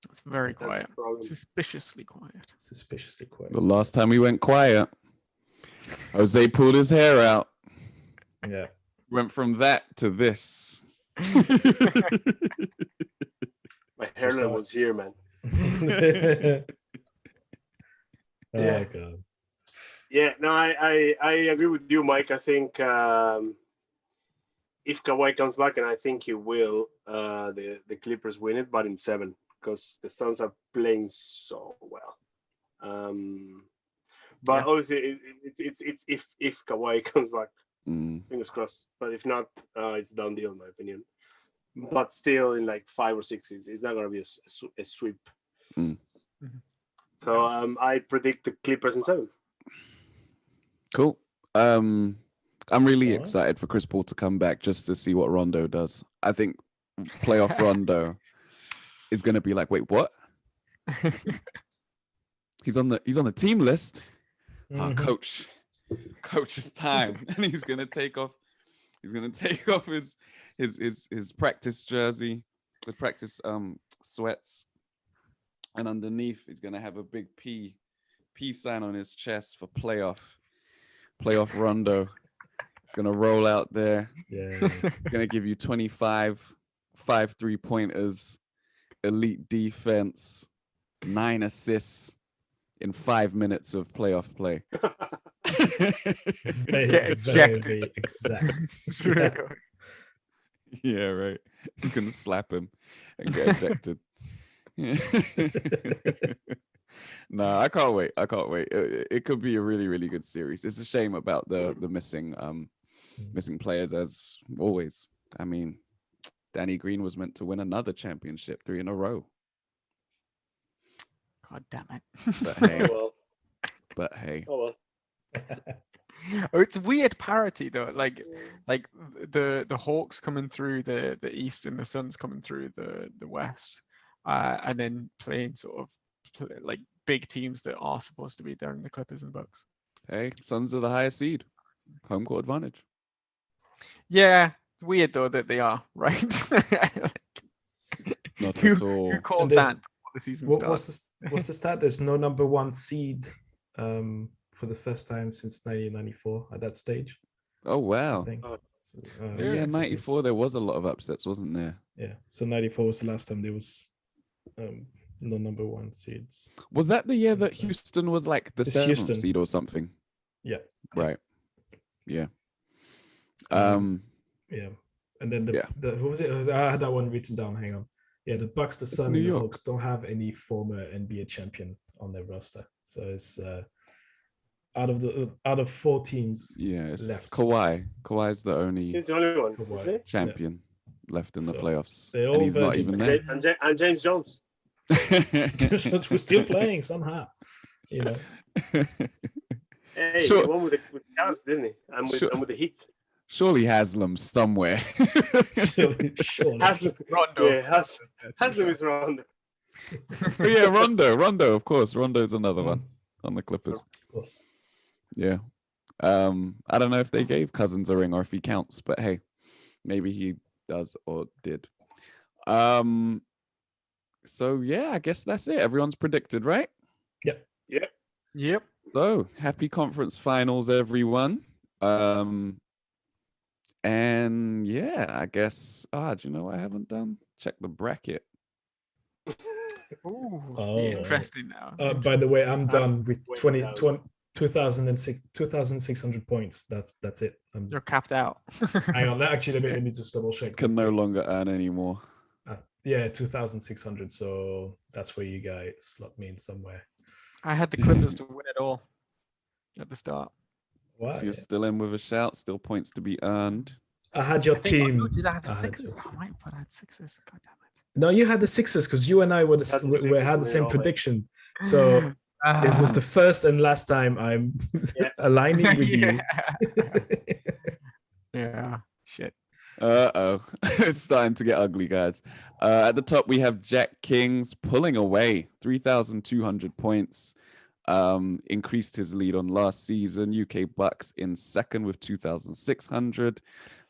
It's very quiet. Suspiciously quiet. Suspiciously quiet. The last time we went quiet, Jose pulled his hair out. Yeah. Went from that to this. My hairline was here, man. Oh God. Yeah, no, I agree with you, Mike. I think if Kawhi comes back, and I think he will, the Clippers win it, but in 7, because the Suns are playing so well. But obviously, it's if Kawhi comes back, fingers crossed. But if not, it's a done deal, in my opinion. But still, in like 5 or 6, it's not going to be a sweep. So I predict the Clippers in 7. Cool. I'm really excited for Chris Paul to come back just to see what Rondo does. I think playoff Rondo is going to be like, wait, what? He's on the team list. Oh, coach is time, and he's going to take off. He's going to take off his practice jersey, the practice sweats, and underneath he's going to have a big P sign on his chest for playoff Rondo. He's going to roll out there. Yeah. He's going to give you 25, 5 3-pointers, elite defense, 9 assists in 5 minutes of playoff play. very exact. Yeah, right. He's going to slap him and get ejected. No, I can't wait. It could be a really, really good series. It's a shame about the missing players, as always. I mean, Danny Green was meant to win another championship 3 in a row. God damn it. But hey. Oh well. It's weird parity though. Like the Hawks coming through the East and the Suns coming through the West, and then playing sort of like big teams that are supposed to be there in the Clippers and Bucks. Hey, Suns are the highest seed. Home court advantage. Yeah, it's weird though that they are, right? Not at all. Who called that before the season starts? What's the stat? There's no number 1 seed for the first time since 1994 at that stage. Oh wow. I think. Yeah, 94 there was a lot of upsets, wasn't there? Yeah. So 94 was the last time there was no number 1 seeds. Was that the year that Houston was like the 7th seed or something? Yeah. Right. Yeah. Yeah. And then the what was it? I had that one written down. Hang on. Yeah, the Bucks, the Suns, and the Hawks don't have any former NBA champion on their roster. So it's out of 4 teams. Yeah, it's left. Kawhi. Kawhi's the only He's the only one. champion left in the playoffs. And he's not even there. And James Jones. We're still playing somehow. You know. Hey, he won with the Cavs, didn't he? And with the Heat. Surely Haslam's somewhere. Surely. Rondo. Yeah, Haslam is Rondo. But yeah, Rondo, of course. Rondo's another one on the Clippers. Of course. Yeah. I don't know if they gave Cousins a ring or if he counts, but hey, maybe he does or did. So yeah, I guess that's it. Everyone's predicted, right? Yep. So happy conference finals, everyone. And yeah, I guess. Do you know what I haven't done? Check the bracket. Ooh, interesting now. By the way, I'm done with 20. 2,600 points. That's it. You're capped out. Hang on. Actually, let me just double check. Can no longer earn anymore. Yeah, 2,600. So that's where you guys slot me in somewhere. I had the Clippers to win it all at the start. Wow. So you're still in with a shout. Still points to be earned. I had your team. Did I have I had sixes? your team. I might have put I had sixes. God damn it. No, you had the Sixers because you and I were had the same prediction. So it was the first and last time I'm aligning with you. Yeah. Shit. It's starting to get ugly, guys. At the top, we have Jack Kings pulling away 3,200 points. Increased his lead on last season. UK Bucks in second with 2,600.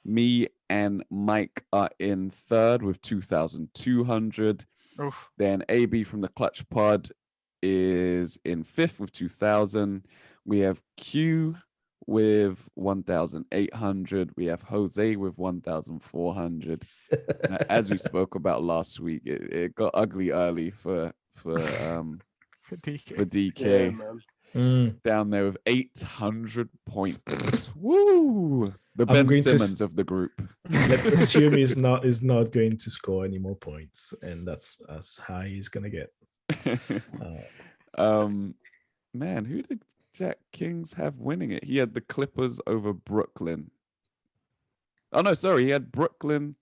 Me and Mike are in third with 2,200. Oof. Then AB from the Clutch Pod is in fifth with 2,000. We have Q with 1,800. We have Jose with 1,400. As we spoke about last week, it got ugly early for DK. Yeah, down there with 800 points. Woo! The Ben Simmons of the group. Let's assume he's not going to score any more points, and that's as high he's gonna get. Man, who did Jack Kings have winning it? He had the Clippers over Brooklyn. Oh no, sorry, he had Brooklyn.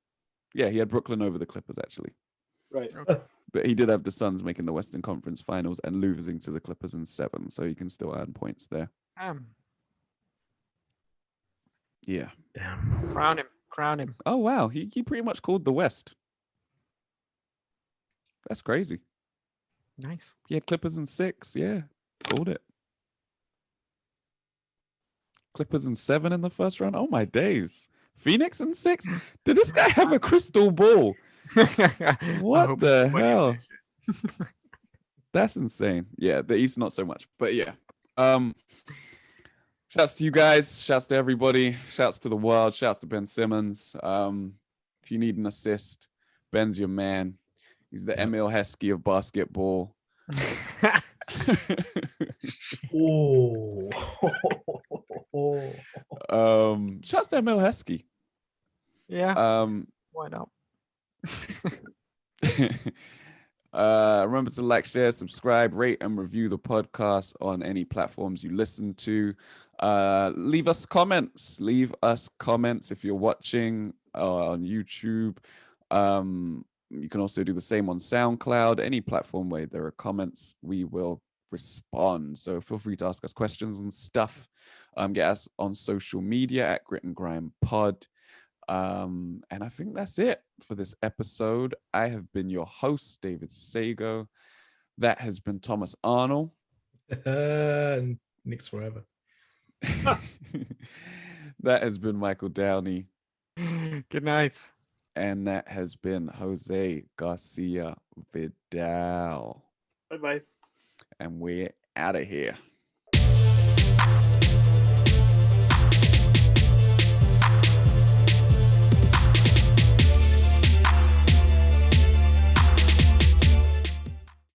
Yeah, he had Brooklyn over the Clippers actually. right. But he did have the Suns making the Western Conference Finals and losing to the Clippers in 7, so you can still earn points there. Yeah. Damn. Crown him. Oh wow, he pretty much called the West. That's crazy. Nice. He had Clippers in 6. Yeah, called it. Clippers in 7 in the first round. Oh my days. Phoenix in 6. Did this guy have a crystal ball? What the hell? That's insane. Yeah, the East not so much, but yeah. Shouts to you guys. Shouts to everybody. Shouts to the world. Shouts to Ben Simmons. If you need an assist, Ben's your man. He's the Emil Heskey of basketball. Shouts to Emil Heskey. Yeah. Why not? Remember to like, share, subscribe, rate, and review the podcast on any platforms you listen to. Leave us comments. Leave us comments if you're watching on YouTube. You can also do the same on SoundCloud. Any platform where there are comments, we will respond. So feel free to ask us questions and stuff. Get us on social media at Grit and Grime Pod. And I think that's it for this episode. I have been your host, David Sagoe. That has been Thomas Arnal. Knicks forever. That has been Michael Downey. Good night. And that has been Jose Garcia Vidal. Bye-bye. And we're out of here.